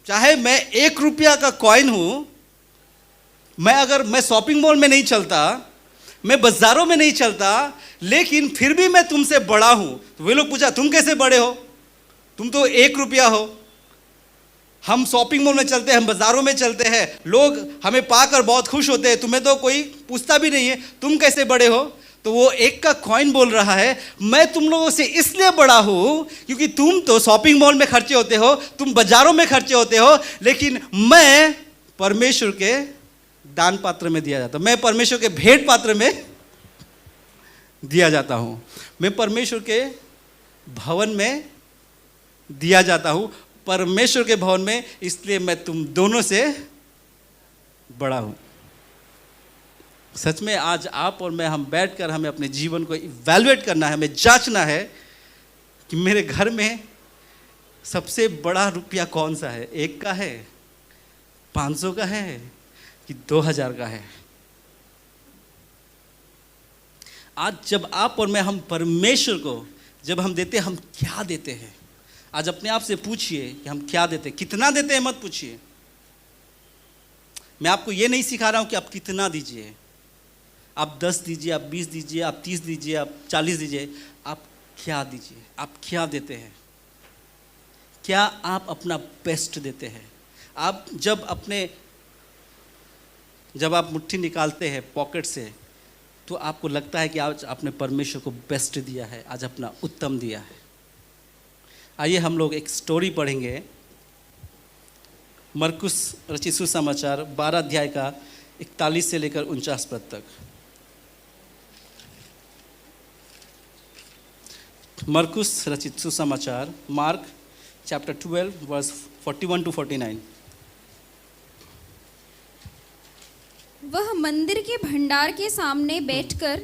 S2: चाहे मैं 1 रुपया का कॉइन हूं, अगर मैं शॉपिंग मॉल में नहीं चलता, मैं बाजारों में नहीं चलता, लेकिन फिर भी मैं तुमसे बड़ा हूं। तो वे लोग पूछा, तुम कैसे बड़े हो? तुम तो 1 रुपया हो। हम शॉपिंग मॉल में चलते हैं, हम बाजारों में चलते हैं, लोग हमें पाकर बहुत खुश होते हैं, तुम्हें तो कोई पूछता भी नहीं है, तुम कैसे बड़े हो? तो वो 1 का कॉइन बोल रहा है, मैं तुम लोगों से इसलिए बड़ा हूं क्योंकि तुम तो शॉपिंग मॉल में खर्चे होते हो, तुम बाजारों में खर्चे होते हो, लेकिन मैं परमेश्वर के दान पात्र में दिया जाता हूं, मैं परमेश्वर के भेंट पात्र में दिया जाता हूं, मैं परमेश्वर के भवन में दिया जाता हूं, परमेश्वर के भवन में, इसलिए मैं तुम दोनों से बड़ा हूं। सच में आज आप और मैं हम बैठकर हमें अपने जीवन को इवैल्यूएट करना है, हमें जांचना है कि मेरे घर में सबसे बड़ा रुपया कौन सा है, 1 का है, 500 का है कि 2000 का है। आज जब आप और मैं हम परमेश्वर को जब हम देते हैं, हम क्या देते हैं? आज अपने आप से पूछिए कि हम क्या देते हैं। कितना देते हैं मत पूछिए। मैं आपको ये नहीं सिखा रहा हूं कि आप कितना दीजिए, आप 10 दीजिए, आप 20 दीजिए, आप 30 दीजिए, आप 40 दीजिए, आप क्या दीजिए, आप क्या देते हैं? क्या आप अपना बेस्ट देते हैं? आप जब आप मुट्ठी निकालते हैं पॉकेट से, तो आपको लगता है कि आज आपने परमेश्वर को बेस्ट दिया है, आज अपना उत्तम दिया है। आइए हम लोग एक स्टोरी पढ़ेंगे, मरकुस रचित सुसमाचार 12 अध्याय का 41 से लेकर 49 पद तक। मरकुस रचित सुसमाचार, मार्क चैप्टर 12 वर्स 41 to 49।
S3: वह मंदिर के भंडार के सामने बैठकर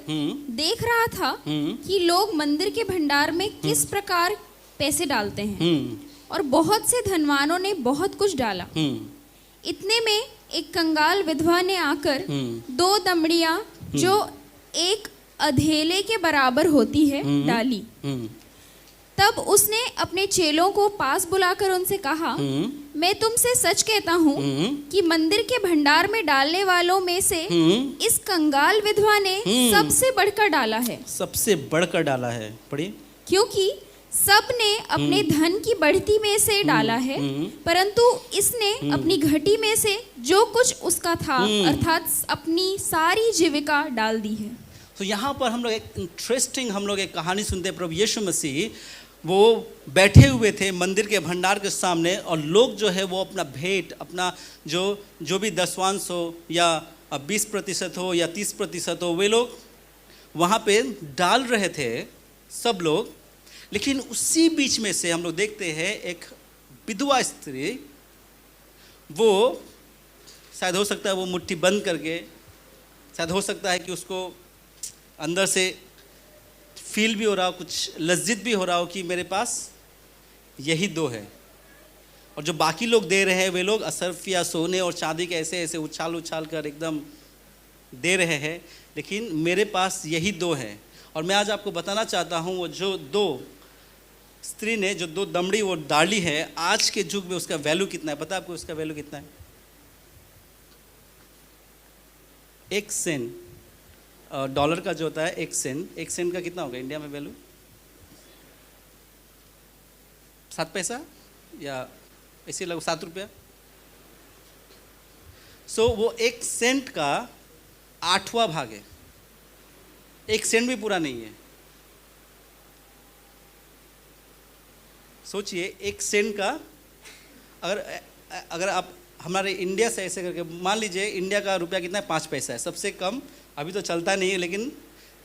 S3: देख रहा था कि लोग मंदिर के भंडार में किस प्रकार पैसे डालते हैं, और बहुत से धनवानों ने बहुत कुछ डाला। इतने में एक कंगाल विधवा ने आकर 2 दमड़ियां जो एक अधेले के बराबर होती है डाली। तब उसने अपने चेलों को पास बुलाकर उनसे कहा, मैं तुमसे सच कहता हूँ कि मंदिर के भंडार में डालने वालों में से इस कंगाल विधवा ने सबसे बढ़कर डाला है।
S2: सबसे बढ़कर डाला है, पढ़िए।
S3: क्योंकि सब ने अपने धन की बढ़ती में से डाला है, परंतु इसने अपनी घटी में से जो कुछ उसका था अर्थात अपनी सारी जीविका डाल दी है।
S2: तो यहाँ पर हम लोग एक इंटरेस्टिंग एक कहानी सुनते हैं। प्रभु यीशु मसीह वो बैठे हुए थे मंदिर के भंडार के सामने, और लोग जो है वो अपना भेंट, अपना जो भी दशवांश हो या 20% हो या 30% हो, वे लोग वहाँ पे डाल रहे थे सब लोग। लेकिन उसी बीच में से हम लोग देखते हैं एक विधवा स्त्री, वो शायद हो सकता है वो मुट्ठी बंद करके, शायद हो सकता है कि उसको अंदर से फील भी हो रहा हो, कुछ लज्जित भी हो रहा हो कि मेरे पास यही 2 है, और जो बाकी लोग दे रहे हैं वे लोग असर्फ या सोने और चांदी के ऐसे ऐसे उछाल कर एकदम दे रहे हैं, लेकिन मेरे पास यही 2 है। और मैं आज आपको बताना चाहता हूँ, वो जो 2 स्त्री ने जो 2 दमड़ी वो डाली है, आज के युग में उसका वैल्यू कितना है? पता है आपको उसका वैल्यू कितना है? 1 सेंट डॉलर का जो होता है 1 सेंट का कितना होगा इंडिया में वैल्यू? 7 पैसा या ऐसे लगभग 7 रुपया। सो वो 1 सेंट का 8वां भाग है। 1 सेंट भी पूरा नहीं है। सोचिए 1 सेंट का, अगर आप हमारे इंडिया से ऐसे करके मान लीजिए, इंडिया का रुपया कितना है? 5 पैसा है। सबसे कम, अभी तो चलता नहीं है, लेकिन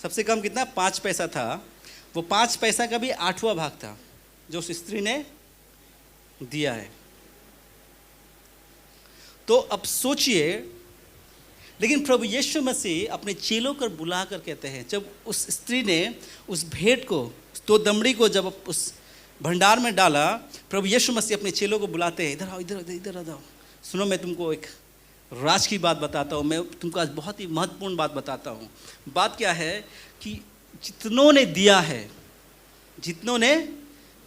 S2: सबसे कम कितना? 5 पैसा था। वो 5 पैसा का भी 8वां भाग था जो उस स्त्री ने दिया है। तो अब सोचिए, लेकिन प्रभु यीशु मसीह अपने चेलों को बुला कर कहते हैं, जब उस स्त्री ने उस भेंट को, 2 दमड़ी को जब उस भंडार में डाला, प्रभु यीशु मसीह अपने चेलों को बुलाते हैं, इधर आओ, इधर आओ, सुनो मैं तुमको एक राज की बात बताता हूँ। मैं तुमको आज बहुत ही महत्वपूर्ण बात बताता हूँ। बात क्या है कि जितनों ने दिया है, जितनों ने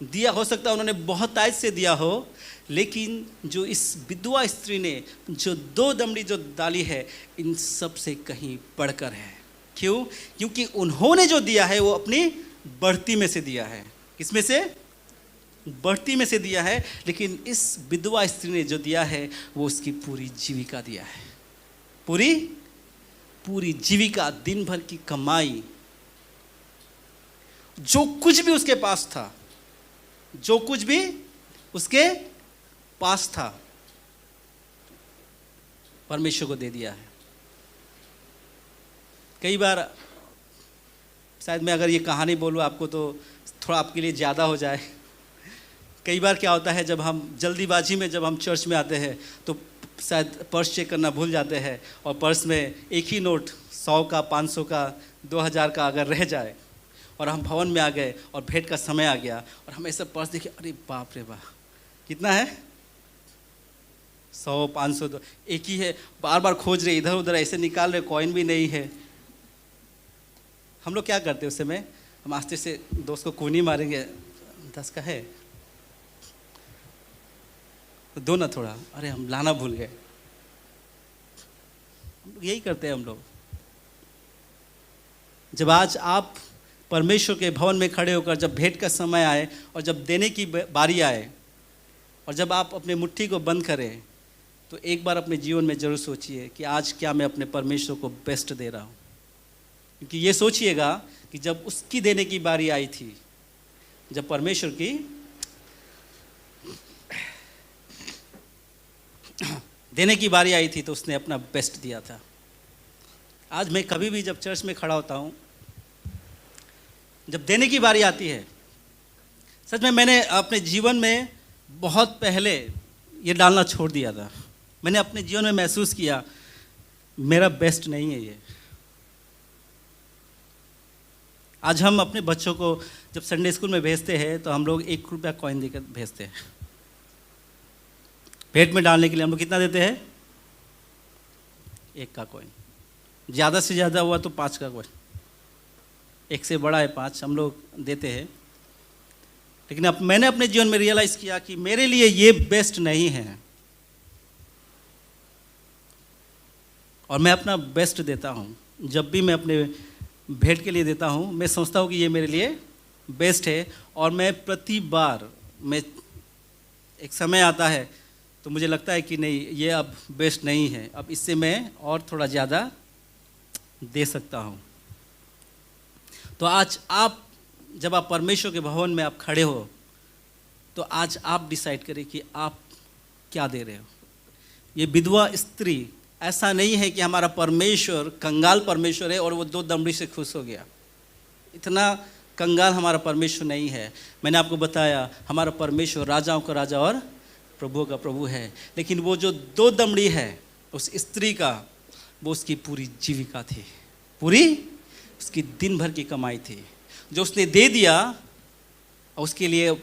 S2: दिया, हो सकता है उन्होंने बहुत आयत से दिया हो, लेकिन जो इस विधवा स्त्री ने जो 2 दमड़ी जो डाली है, इन सब से कहीं बढ़कर है। क्यों? क्योंकि उन्होंने जो दिया है वो अपनी बढ़ती में से दिया है। किसमें से? बढ़ती में से दिया है। लेकिन इस विधवा स्त्री ने जो दिया है वो उसकी पूरी जीविका दिया है। पूरी जीविका, दिन भर की कमाई, जो कुछ भी उसके पास था, जो कुछ भी उसके पास था, परमेश्वर को दे दिया है। कई बार शायद मैं अगर ये कहानी बोलूं आपको तो थोड़ा आपके लिए ज़्यादा हो जाए। कई बार क्या होता है, जब हम जल्दीबाजी में जब हम चर्च में आते हैं तो शायद पर्स चेक करना भूल जाते हैं, और पर्स में एक ही नोट 100 का, 500 का, 2000 का अगर रह जाए और हम भवन में आ गए और भेंट का समय आ गया और हम ऐसा पर्स देखे, अरे बाप रे बाप, कितना है? 100, 500, एक ही है। बार बार खोज रहे, इधर उधर ऐसे निकाल रहे, कॉइन भी नहीं है। हम लोग क्या करते हैं उस समय? हम आस्ते से दोस्त को कूनी मारेंगे, 10 का है तो दो ना थोड़ा, अरे हम लाना भूल गए। यही करते हैं हम लोग। जब आज आप परमेश्वर के भवन में खड़े होकर जब भेंट का समय आए और जब देने की बारी आए और जब आप अपने मुट्ठी को बंद करें, तो एक बार अपने जीवन में जरूर सोचिए कि आज क्या मैं अपने परमेश्वर को बेस्ट दे रहा हूँ। क्योंकि ये सोचिएगा कि जब उसकी देने की बारी आई थी, जब परमेश्वर की देने की बारी आई थी, तो उसने अपना बेस्ट दिया था। आज मैं कभी भी जब चर्च में खड़ा होता हूँ, जब देने की बारी आती है, सच में मैंने अपने जीवन में बहुत पहले ये डालना छोड़ दिया था। मैंने अपने जीवन में महसूस किया मेरा बेस्ट नहीं है ये। आज हम अपने बच्चों को जब संडे स्कूल में भेजते हैं तो हम लोग 1 रुपया कॉइन देकर भेजते हैं। पेट में डालने के लिए हम लोग कितना देते हैं? 1 का कॉइन, ज़्यादा से ज़्यादा हुआ तो 5 का कॉइन, 1 से बड़ा है 5 हम लोग देते हैं। लेकिन अब मैंने अपने जीवन में रियलाइज़ किया कि मेरे लिए ये बेस्ट नहीं है और मैं अपना बेस्ट देता हूँ। जब भी मैं अपने भेंट के लिए देता हूँ, मैं सोचता हूँ कि ये मेरे लिए बेस्ट है और मैं प्रति बार मैं एक समय आता है तो मुझे लगता है कि नहीं, ये अब बेस्ट नहीं है, अब इससे मैं और थोड़ा ज़्यादा दे सकता हूँ। तो आज आप जब आप परमेश्वर के भवन में आप खड़े हो, तो आज आप डिसाइड करें कि आप क्या दे रहे हो। ये विधवा स्त्री ऐसा नहीं है कि हमारा परमेश्वर कंगाल परमेश्वर है और वो 2 दमड़ी से खुश हो गया। इतना कंगाल हमारा परमेश्वर नहीं है। मैंने आपको बताया हमारा परमेश्वर राजाओं का राजा और प्रभुओं का प्रभु है। लेकिन वो जो 2 दमड़ी है उस स्त्री का, वो उसकी पूरी जीविका थी, पूरी उसकी दिन भर की कमाई थी जो उसने दे दिया। और उसके लिए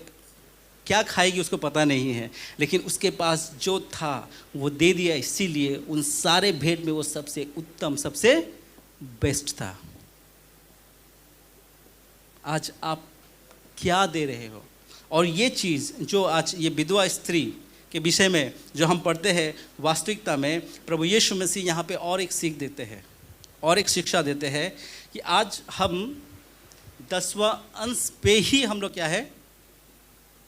S2: क्या खाएगी उसको पता नहीं है, लेकिन उसके पास जो था वो दे दिया। इसीलिए उन सारे भेंट में वो सबसे उत्तम, सबसे बेस्ट था। आज आप क्या दे रहे हो? और ये चीज़ जो आज ये विधवा स्त्री के विषय में जो हम पढ़ते हैं, वास्तविकता में प्रभु यीशु मसीह यहाँ पे और एक सीख देते हैं और एक शिक्षा देते हैं कि आज हम 10वां अंश पे ही हम लोग क्या है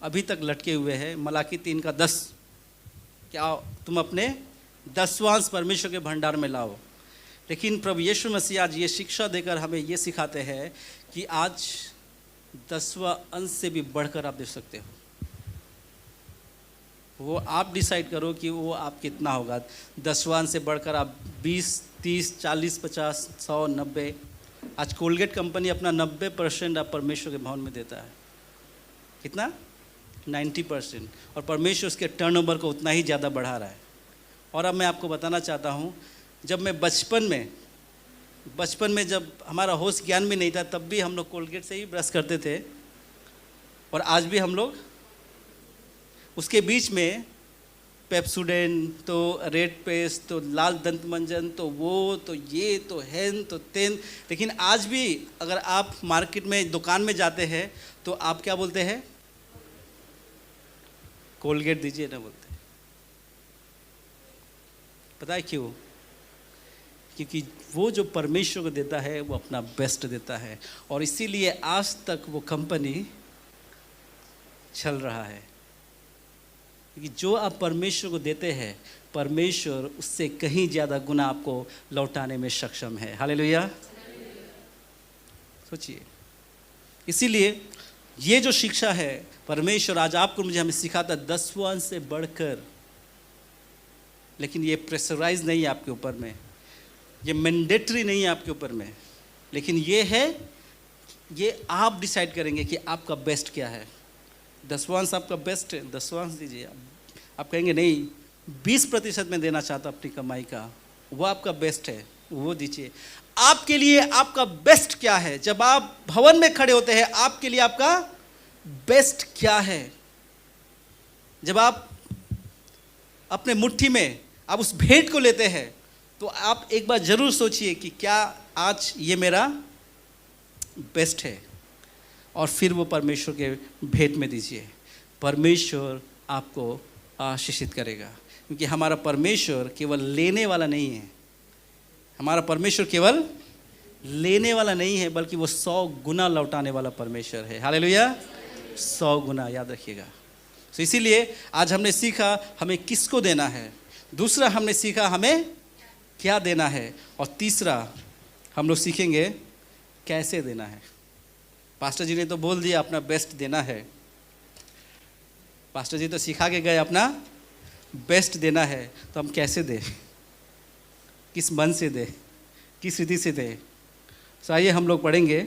S2: अभी तक लटके हुए हैं। मलाकी 3 का 10, क्या तुम अपने 10वां अंश परमेश्वर के भंडार में लाओ। लेकिन प्रभु यीशु मसीह आज ये शिक्षा देकर हमें ये सिखाते हैं कि आज 10वां अंश से भी बढ़कर आप दे सकते हो। वो आप डिसाइड करो कि वो आप कितना होगा। 10वां अंश से बढ़कर आप 20, 30, 40, 50, 100, 90। आज कोलगेट कंपनी अपना 90% आप परमेश्वर के भवन में देता है। कितना? 90%। और परमेश्वर उसके टर्नओवर को उतना ही ज़्यादा बढ़ा रहा है। और अब मैं आपको बताना चाहता हूँ, जब मैं बचपन में जब हमारा होश ज्ञान भी नहीं था, तब भी हम लोग कोलगेट से ही ब्रश करते थे। और आज भी हम लोग उसके बीच में पेप्सोडेंट, तो रेड पेस्ट, तो लाल दंत मंजन, तो वो, तो ये, तो हेन, तो तेन। लेकिन आज भी अगर आप मार्केट में दुकान में जाते हैं तो आप क्या बोलते हैं? कोलगेट दीजिए ना बोलते। पता है क्यों? क्योंकि वो जो परमेश्वर को देता है वो अपना बेस्ट देता है। और इसीलिए आज तक वो कंपनी चल रहा है, क्योंकि जो आप परमेश्वर को देते हैं, परमेश्वर उससे कहीं ज़्यादा गुना आपको लौटाने में सक्षम है। हालेलुया। सोचिए, इसीलिए ये जो शिक्षा है परमेश्वर आज आपको मुझे हमें सिखाता, 10वां अंश से बढ़कर। लेकिन ये प्रेशराइज नहीं है आपके ऊपर में, ये मैंडेटरी नहीं है आपके ऊपर में, लेकिन ये है, ये आप डिसाइड करेंगे कि आपका बेस्ट क्या है। 10वां अंश आपका बेस्ट है, 10वां अंश दीजिए। आप कहेंगे नहीं, 20% में देना चाहता अपनी कमाई का, वो आपका बेस्ट है, वो दीजिए। आपके लिए आपका बेस्ट क्या है। जब आप भवन में खड़े होते हैं, आपके लिए आपका बेस्ट क्या है। जब आप अपने मुट्ठी में आप उस भेंट को लेते हैं, तो आप एक बार जरूर सोचिए कि क्या आज ये मेरा बेस्ट है, और फिर वो परमेश्वर के भेंट में दीजिए। परमेश्वर आपको आशीषित करेगा, क्योंकि हमारा परमेश्वर केवल लेने वाला नहीं है। हमारा परमेश्वर केवल लेने वाला नहीं है, बल्कि वो 100 गुना लौटाने वाला परमेश्वर है। हालेलुया, 100 गुना, याद रखिएगा। तो इसीलिए आज हमने सीखा हमें किसको देना है, दूसरा हमने सीखा हमें क्या देना है, और तीसरा हम लोग सीखेंगे कैसे देना है। पास्टर जी ने तो बोल दिया अपना बेस्ट देना है, पास्टर जी तो सिखा के गए अपना बेस्ट देना है, तो हम कैसे दें, किस मन से दें, किस रीति से दें। तो आइए हम लोग पढ़ेंगे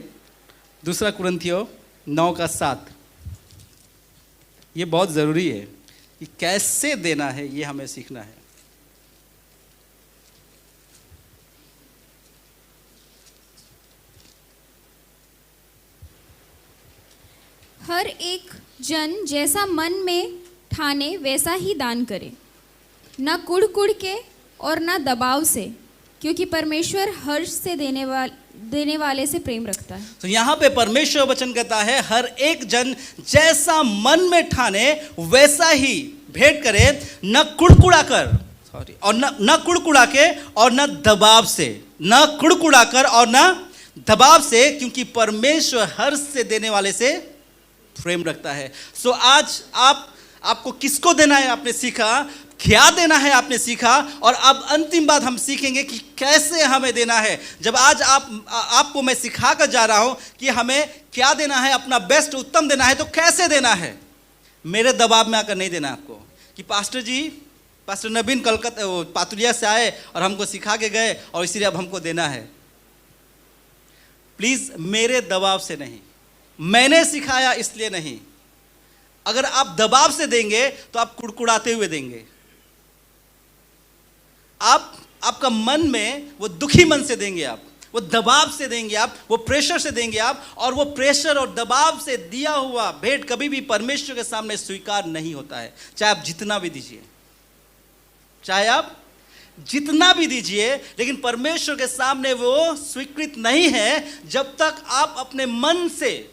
S2: 2 कुरिन्थियों 9:7। ये बहुत ज़रूरी है कि कैसे देना है, ये हमें सीखना है।
S3: हर एक जन जैसा मन में ठाने वैसा ही दान करे, न कुड़ के और न दबाव से, क्योंकि परमेश्वर हर्ष से देने वाले से प्रेम रखता है।
S2: तो यहाँ पे परमेश्वर वचन कहता है हर एक जन जैसा मन में ठाने वैसा ही भेंट करे, न कुड़कुड़ा कर, सॉरी, और न कुड़कुड़ा के और न दबाव से, न कुड़कुड़ा कर और न दबाव से, क्योंकि परमेश्वर हर्ष से देने वाले से प्रेम रखता है। सो आज आपको किसको देना है आपने सीखा, क्या देना है आपने सीखा, और अब अंतिम बात हम सीखेंगे कि कैसे हमें देना है। जब आज आपको मैं सिखा कर जा रहा हूं कि हमें क्या देना है, अपना बेस्ट उत्तम देना है, तो कैसे देना है। मेरे दबाव में आकर नहीं देना आपको कि पास्टर नवीन कलकत्ता पातुलिया से आए और हमको सिखा के गए और इसीलिए अब हमको देना है। प्लीज मेरे दबाव से नहीं, मैंने सिखाया इसलिए नहीं। अगर आप दबाव से देंगे तो आप कुड़कुड़ाते हुए देंगे, आपका मन में वो दुखी मन से देंगे, आप वो दबाव से देंगे, आप वो प्रेशर से देंगे आप, और वो प्रेशर और दबाव से दिया हुआ भेंट कभी भी परमेश्वर के सामने स्वीकार नहीं होता है। चाहे आप जितना भी दीजिए, चाहे आप जितना भी दीजिए, लेकिन परमेश्वर के सामने वो स्वीकृत नहीं है जब तक आप अपने मन से,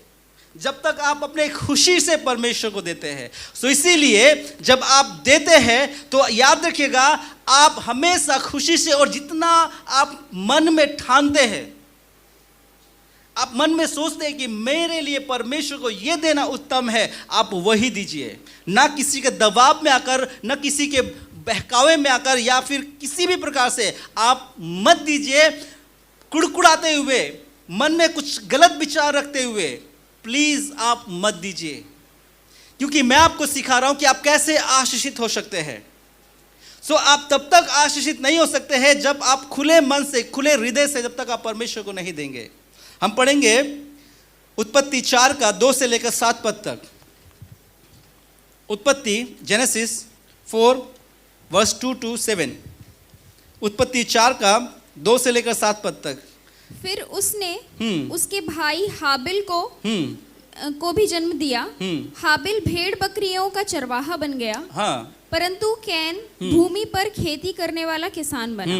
S2: जब तक आप अपने खुशी से परमेश्वर को देते हैं। सो इसीलिए जब आप देते हैं तो याद रखिएगा, आप हमेशा खुशी से, और जितना आप मन में ठानते हैं, आप मन में सोचते हैं कि मेरे लिए परमेश्वर को यह देना उत्तम है, आप वही दीजिए। ना किसी के दबाव में आकर, ना किसी के बहकावे में आकर, या फिर किसी भी प्रकार से आप मत दीजिए कुड़कुड़ाते हुए, मन में कुछ गलत विचार रखते हुए। प्लीज आप मत दीजिए, क्योंकि मैं आपको सिखा रहा हूं कि आप कैसे आशीषित हो सकते हैं। सो आप तब तक आशीषित नहीं हो सकते हैं जब आप खुले मन से, खुले हृदय से, जब तक आप परमेश्वर को नहीं देंगे। हम पढ़ेंगे उत्पत्ति 4 का 2 से लेकर 7 पद तक। उत्पत्ति जेनेसिस 4 वर्स 2 to 7। उत्पत्ति 4 का 2 से लेकर 7 पद तक।
S3: फिर उसने उसके भाई हाबिल को भी जन्म दिया। हाबिल भेड़ बकरियों का चरवाहा बन गया,
S2: हाँ।
S3: परंतु कैन भूमि पर खेती करने वाला किसान बना।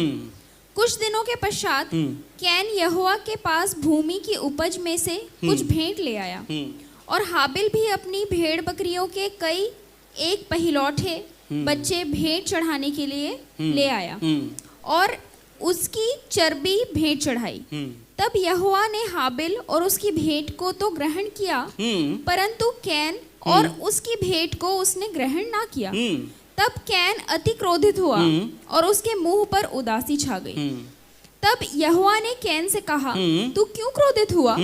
S3: कुछ दिनों के पश्चात कैन यहोवा के पास भूमि की उपज में से कुछ भेंट ले आया, और हाबिल भी अपनी भेड़ बकरियों के एक पहिलौठे बच्चे भेंट चढ़ाने के लिए ले आया, और उसकी चर्बी भेंट चढ़ाई। तब यहोवा ने हाबिल और उसकी भेंट को तो ग्रहण किया, परंतु कैन और उसकी भेंट को उसने ग्रहण ना किया। तब कैन अति क्रोधित हुआ और उसके मुंह पर उदासी छा गई। तब यहोवा ने कैन से कहा, तू क्यों क्रोधित हुआ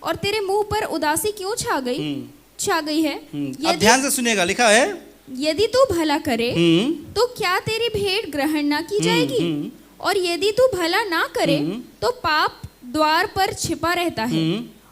S3: और तेरे मुंह पर उदासी क्यों छा गई है?
S2: अब ध्यान से सुनिएगा, लिखा है,
S3: यदि तू भला करे तो क्या तेरी भेंट ग्रहण ना की जाएगी? और यदि तू भला ना करे तो पाप द्वार पर छिपा रहता है,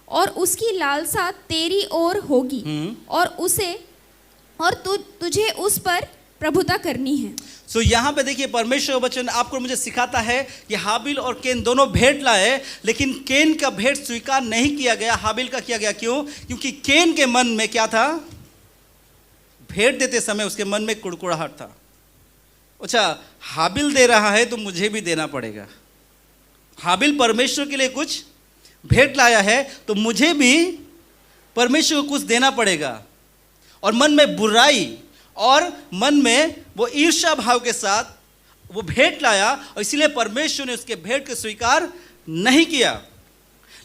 S3: और उसकी लालसा तेरी ओर होगी, और तुझे उस पर प्रभुता करनी है।
S2: सो यहाँ पे देखिए परमेश्वर का वचन आपको मुझे सिखाता है कि हाबिल और केन दोनों भेंट लाए, लेकिन केन का भेंट स्वीकार नहीं किया गया, हाबिल का किया गया। क्यों? क्योंकि केन के मन में क्या था? भेंट देते समय उसके मन में कुड़कुड़ाहट था। अच्छा, हाबिल दे रहा है तो मुझे भी देना पड़ेगा। हाबिल परमेश्वर के लिए कुछ भेंट लाया है तो मुझे भी परमेश्वर को कुछ देना पड़ेगा। और मन में बुराई और मन में वो ईर्ष्या भाव के साथ वो भेंट लाया, और इसीलिए परमेश्वर ने उसके भेंट को स्वीकार नहीं किया।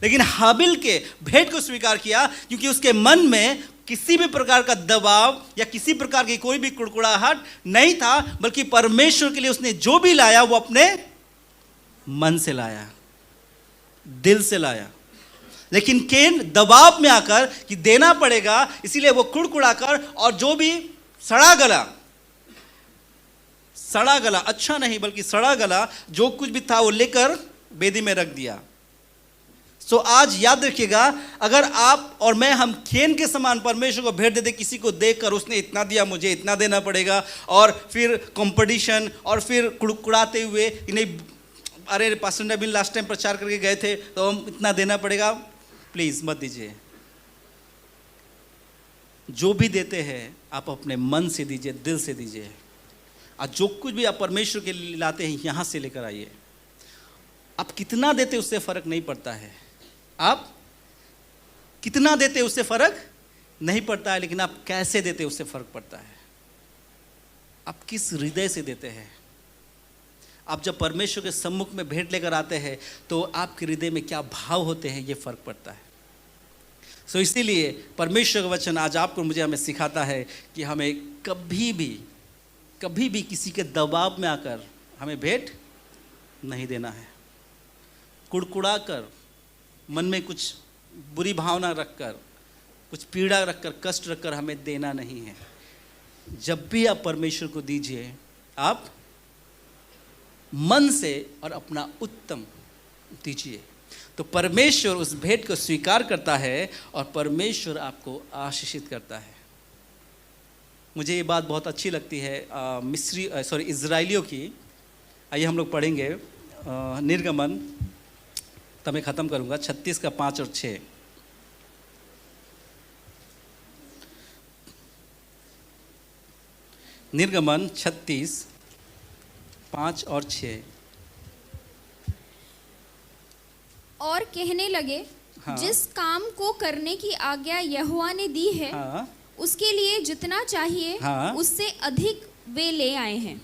S2: लेकिन हाबिल के भेंट को स्वीकार किया, क्योंकि उसके मन में किसी भी प्रकार का दबाव या किसी प्रकार की कोई भी कुड़कुड़ाहट नहीं था, बल्कि परमेश्वर के लिए उसने जो भी लाया वो अपने मन से लाया, दिल से लाया। लेकिन केन दबाव में आकर कि देना पड़ेगा, इसीलिए वो कुड़कुड़ाकर और जो भी सड़ा गला अच्छा नहीं बल्कि सड़ा गला जो कुछ भी था वो लेकर वेदी में रख दिया। सो आज याद रखिएगा, अगर आप और मैं हम केन के समान परमेश्वर को भेंट देते, किसी को देखकर उसने इतना दिया मुझे इतना देना पड़ेगा, और फिर कंपटीशन, और फिर कुड़कुड़ाते हुए कि नहीं अरे पास्टर नबील लास्ट टाइम प्रचार करके गए थे तो हम इतना देना पड़ेगा, प्लीज मत दीजिए। जो भी देते हैं आप अपने मन से दीजिए, दिल से दीजिए। और जो कुछ भी आप परमेश्वर के लिए लाते हैं यहां से लेकर आइए। आप कितना देते उससे फर्क नहीं पड़ता है, आप कितना देते उससे फर्क नहीं पड़ता है, लेकिन आप कैसे देते उससे फर्क पड़ता है। आप किस हृदय से देते हैं। आप जब परमेश्वर के सम्मुख में भेंट लेकर आते हैं तो आपके हृदय में क्या भाव होते हैं, ये फर्क पड़ता है। सो इसीलिए परमेश्वर का वचन आज आपको मुझे हमें सिखाता है कि हमें कभी भी किसी के दबाव में आकर हमें भेंट नहीं देना है। कुड़कुड़ा कर, मन में कुछ बुरी भावना रखकर, कुछ पीड़ा रखकर, कष्ट रखकर हमें देना नहीं है। जब भी आप परमेश्वर को दीजिए, आप मन से और अपना उत्तम दीजिए, तो परमेश्वर उस भेंट को स्वीकार करता है और परमेश्वर आपको आशीषित करता है। मुझे ये बात बहुत अच्छी लगती है इजराइलियों की। आइए हम लोग पढ़ेंगे निर्गमन, तब मैं ख़त्म करूँगा, 36 का 5 और 6। निर्गमन 36 5 और 6।
S3: और कहने लगे,
S2: हाँ।
S3: जिस काम को करने की आज्ञा यहोवा ने दी है,
S2: हाँ।
S3: उसके लिए जितना चाहिए,
S2: हाँ।
S3: उससे अधिक वे ले आए हैं।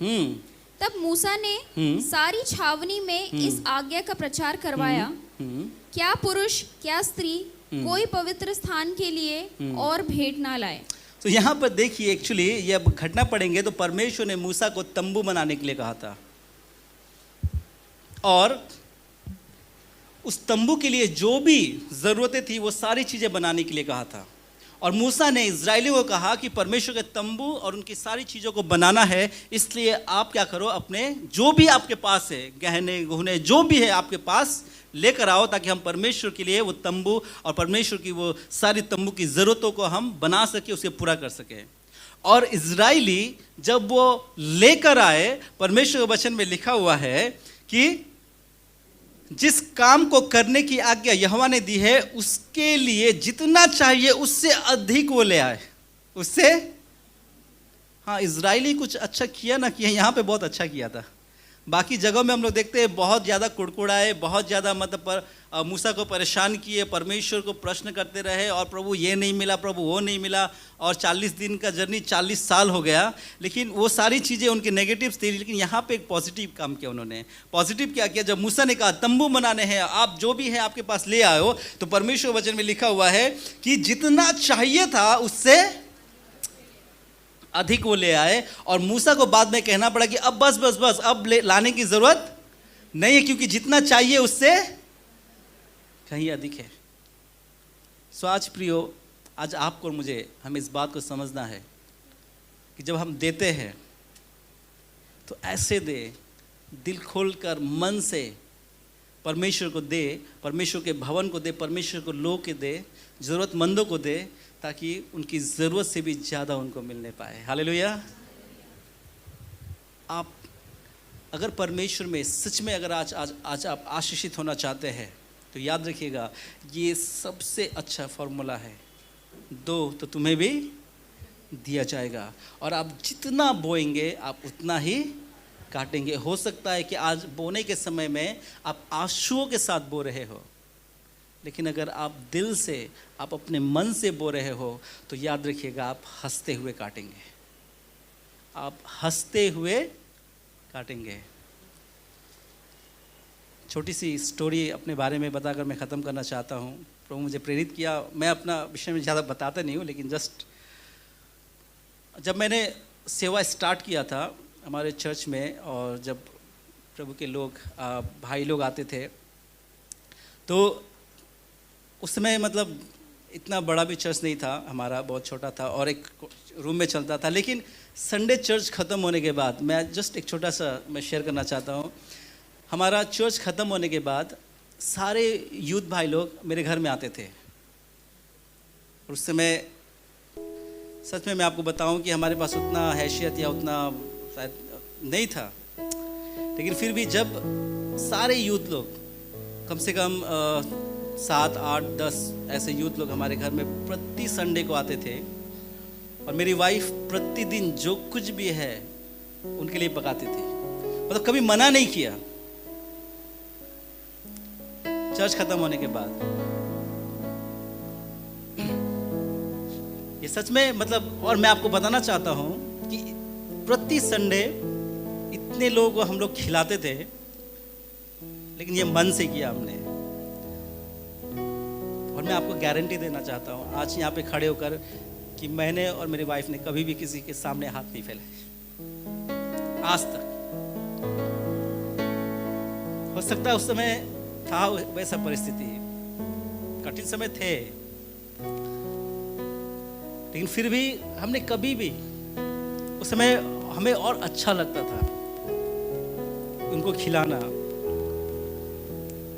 S3: तब मूसा ने सारी छावनी में इस आज्ञा का प्रचार करवाया, क्या पुरुष क्या स्त्री कोई पवित्र स्थान के लिए और भेंट ना लाए।
S2: तो यहाँ पर देखिए, एक्चुअली ये अब घटना पढ़ेंगे तो परमेश्वर ने मूसा को तंबू बनाने के लिए कहा था, और उस तंबू के लिए जो भी ज़रूरतें थी वो सारी चीज़ें बनाने के लिए कहा था। और मूसा ने इजराइलियों को कहा कि परमेश्वर के तंबू और उनकी सारी चीज़ों को बनाना है, इसलिए आप क्या करो, अपने जो भी आपके पास है, गहने गुहने जो भी है आपके पास लेकर आओ, ताकि हम परमेश्वर के लिए वो तंबू और परमेश्वर की वो सारी तंबू की ज़रूरतों को हम बना सके, उसे पूरा कर सके। और इजराइली जब वो लेकर आए, परमेश्वर के वचन में लिखा हुआ है कि जिस काम को करने की आज्ञा यहोवा ने दी है, उसके लिए जितना चाहिए उससे अधिक वो ले आए। उससे, हाँ, इजराइली कुछ अच्छा किया ना किया, यहाँ पे बहुत अच्छा किया था। बाकी जगहों में हम लोग देखते हैं बहुत ज़्यादा कुड़कुड़ाए, बहुत ज़्यादा मतलब मूसा को परेशान किए, परमेश्वर को प्रश्न करते रहे, और प्रभु ये नहीं मिला, प्रभु वो नहीं मिला, और 40 दिन का जर्नी 40 साल हो गया। लेकिन वो सारी चीज़ें उनकी नेगेटिव्स थी, लेकिन यहाँ पे एक पॉजिटिव काम किया उन्होंने। पॉजिटिव क्या किया? जब मूसा ने कहा तंबू बनाने हैं, आप जो भी है आपके पास ले आयो, तो परमेश्वर वचन में लिखा हुआ है कि जितना चाहिए था उससे अधिक वो ले आए। और मूसा को बाद में कहना पड़ा कि अब बस अब लाने की ज़रूरत नहीं है, क्योंकि जितना चाहिए उससे कहीं अधिक है। सो आज प्रियो, आज आपको और मुझे हमें इस बात को समझना है कि जब हम देते हैं तो ऐसे दे, दिल खोलकर मन से परमेश्वर को दे, परमेश्वर के भवन को दे, परमेश्वर को लोग के दे, ज़रूरतमंदों को दे, ताकि उनकी ज़रूरत से भी ज़्यादा उनको मिलने पाए। हालेलुया। आप अगर परमेश्वर में सच में अगर आज आप आशीषित होना चाहते हैं तो याद रखिएगा, ये सबसे अच्छा फॉर्मूला है। दो तो तुम्हें भी दिया जाएगा, और आप जितना बोएंगे आप उतना ही काटेंगे। हो सकता है कि आज बोने के समय में आप आंसुओं के साथ बो रहे हो, लेकिन अगर आप दिल से, आप अपने मन से बो रहे हो तो याद रखिएगा आप हंसते हुए काटेंगे, आप हंसते हुए काटेंगे। छोटी सी स्टोरी अपने बारे में बताकर मैं ख़त्म करना चाहता हूँ। प्रभु मुझे प्रेरित किया, मैं अपना विषय में ज़्यादा बताता नहीं हूँ, लेकिन जस्ट जब मैंने सेवा स्टार्ट किया था हमारे चर्च में, और जब प्रभु के लोग भाई लोग आते थे, तो उस समय मतलब इतना बड़ा भी चर्च नहीं था हमारा, बहुत छोटा था और एक रूम में चलता था। लेकिन संडे चर्च ख़त्म होने के बाद, मैं जस्ट एक छोटा सा मैं शेयर करना चाहता हूँ। हमारा चर्च ख़त्म होने के बाद सारे यूथ भाई लोग मेरे घर में आते थे, और उस समय सच में मैं आपको बताऊं कि हमारे पास उतना हैसियत या उतना शायद नहीं था, लेकिन फिर भी जब सारे यूथ लोग, कम से कम 7, 8, 10 ऐसे यूथ लोग हमारे घर में प्रति संडे को आते थे, और मेरी वाइफ प्रतिदिन जो कुछ भी है उनके लिए पकाती थी, मतलब कभी मना नहीं किया। चर्च खत्म होने के बाद ये सच में मतलब, और मैं आपको बताना चाहता हूं कि प्रति संडे इतने लोगों को हम लोग खिलाते थे, लेकिन ये मन से किया हमने। और मैं आपको गारंटी देना चाहता हूं आज यहाँ पे खड़े होकर कि मैंने और मेरी वाइफ ने कभी भी किसी के सामने हाथ नहीं फैलाए आज तक। हो सकता है उस समय था वैसा परिस्थिति, कठिन समय थे, लेकिन फिर भी हमने कभी भी उस समय हमें और अच्छा लगता था उनको खिलाना,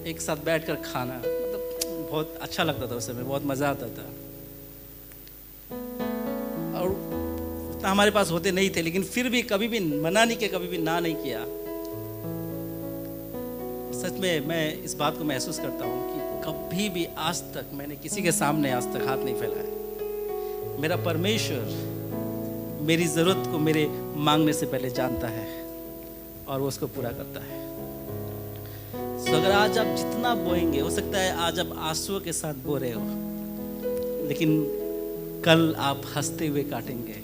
S2: एक साथ बैठकर खाना, मतलब बहुत अच्छा लगता था उस समय, बहुत मजा आता था। और उतना हमारे पास होते नहीं थे, लेकिन फिर भी कभी भी मना नहीं किया, कभी भी ना नहीं किया। सच में मैं इस बात को महसूस करता हूँ कि कभी भी आज तक मैंने किसी के सामने आज तक हाथ नहीं फैलाया। मेरा परमेश्वर मेरी ज़रूरत को मेरे मांगने से पहले जानता है और वो उसको पूरा करता है। तो अगर आज आप जितना बोएंगे, हो सकता है आज आप आंसुओं के साथ बो रहे हो, लेकिन कल आप हंसते हुए काटेंगे।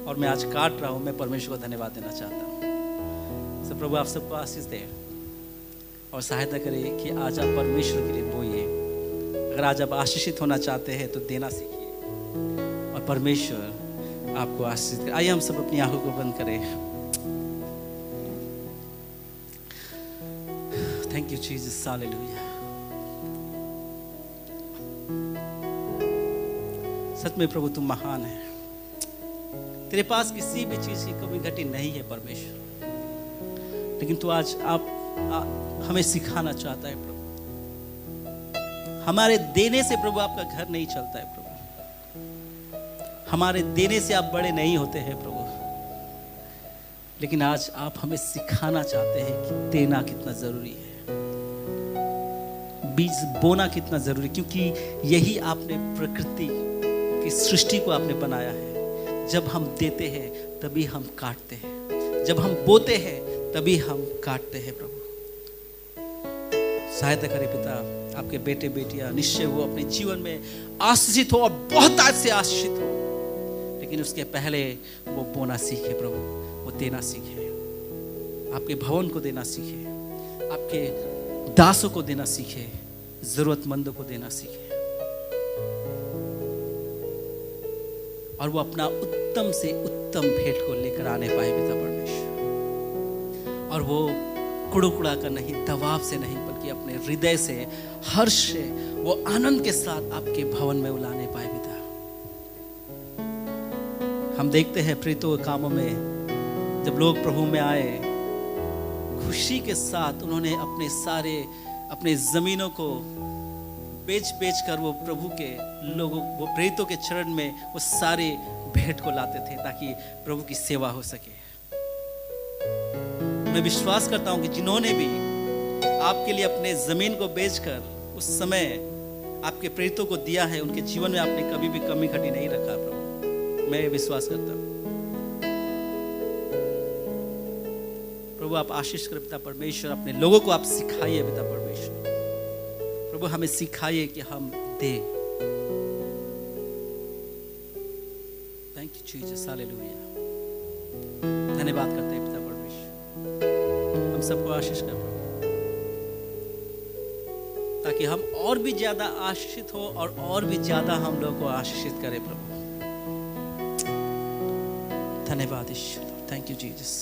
S2: और मैं आज काट रहा हूँ, मैं परमेश्वर को धन्यवाद देना चाहता हूँ। तो प्रभु आप सबको आशीष दे और सहायता करे कि आज आप परमेश्वर के लिए बोइए। अगर आज आप आशीषित होना चाहते हैं तो देना सीखिए, और परमेश्वर आपको आशीष करे। आइए हम सब अपनी आंखों को बंद करें। Thank you Jesus, hallelujah. सच में प्रभु तुम महान है, तेरे पास किसी भी चीज की कमी घटी नहीं है परमेश्वर, लेकिन तू आज हमें सिखाना चाहता है प्रभु। हमारे देने से प्रभु आपका घर नहीं चलता है प्रभु, हमारे देने से आप बड़े नहीं होते हैं प्रभु, लेकिन आज आप हमें सिखाना चाहते हैं कि देना कितना जरूरी है, बीज बोना कितना जरूरी, क्योंकि यही आपने प्रकृति की सृष्टि को आपने बनाया है। जब हम देते हैं तभी हम काटते हैं, जब हम बोते हैं तभी हम काटते हैं। प्रभु सहायता करे पिता, आपके बेटे बेटियां निश्चय वो अपने जीवन में आशीषित हो और बहुत आज से आशीषित हो, लेकिन उसके पहले वो बोना सीखे प्रभु, वो देना सीखे, आपके भवन को देना सीखे, आपके दासों को देना सीखे, जरूरतमंदों को देना सीखे, और वो अपना उत्तम से उत्तम भेंट को लेकर आने पाए पिता परमेश्वर। और वो कुड़कुड़ा कर नहीं, दबाव से नहीं, बल्कि अपने हृदय से, हर्ष से, वो आनंद के साथ आपके भवन में उलाने पाए पिता। हम देखते हैं प्रीतों के कामों में जब लोग प्रभु में आए, खुशी के साथ उन्होंने अपने जमीनों को बेच कर वो प्रभु के लोगों, वो प्रेरितों के चरण में वो सारे भेंट को लाते थे ताकि प्रभु की सेवा हो सके। मैं विश्वास करता हूं कि जिन्होंने भी आपके लिए अपने जमीन को बेचकर उस समय आपके प्रेरितों को दिया है, उनके जीवन में आपने कभी भी कमी घटी नहीं रखा प्रभु। मैं ये विश्वास करता हूं। प्रभु आप आशीष करें पिता परमेश्वर, अपने लोगों को आप सिखाइए पिता परमेश्वर। प्रभु हमें सिखाइए कि हम दें। Thank you Jesus, hallelujah. धन्यवाद करते हैं पिता परमेश्वर, हम सबको आशीष कर प्रभु, ताकि हम और भी ज्यादा आशीषित हो और भी ज्यादा हम लोग को आशीषित करें प्रभु। धन्यवाद ईश्वर, थैंक यू जीसस।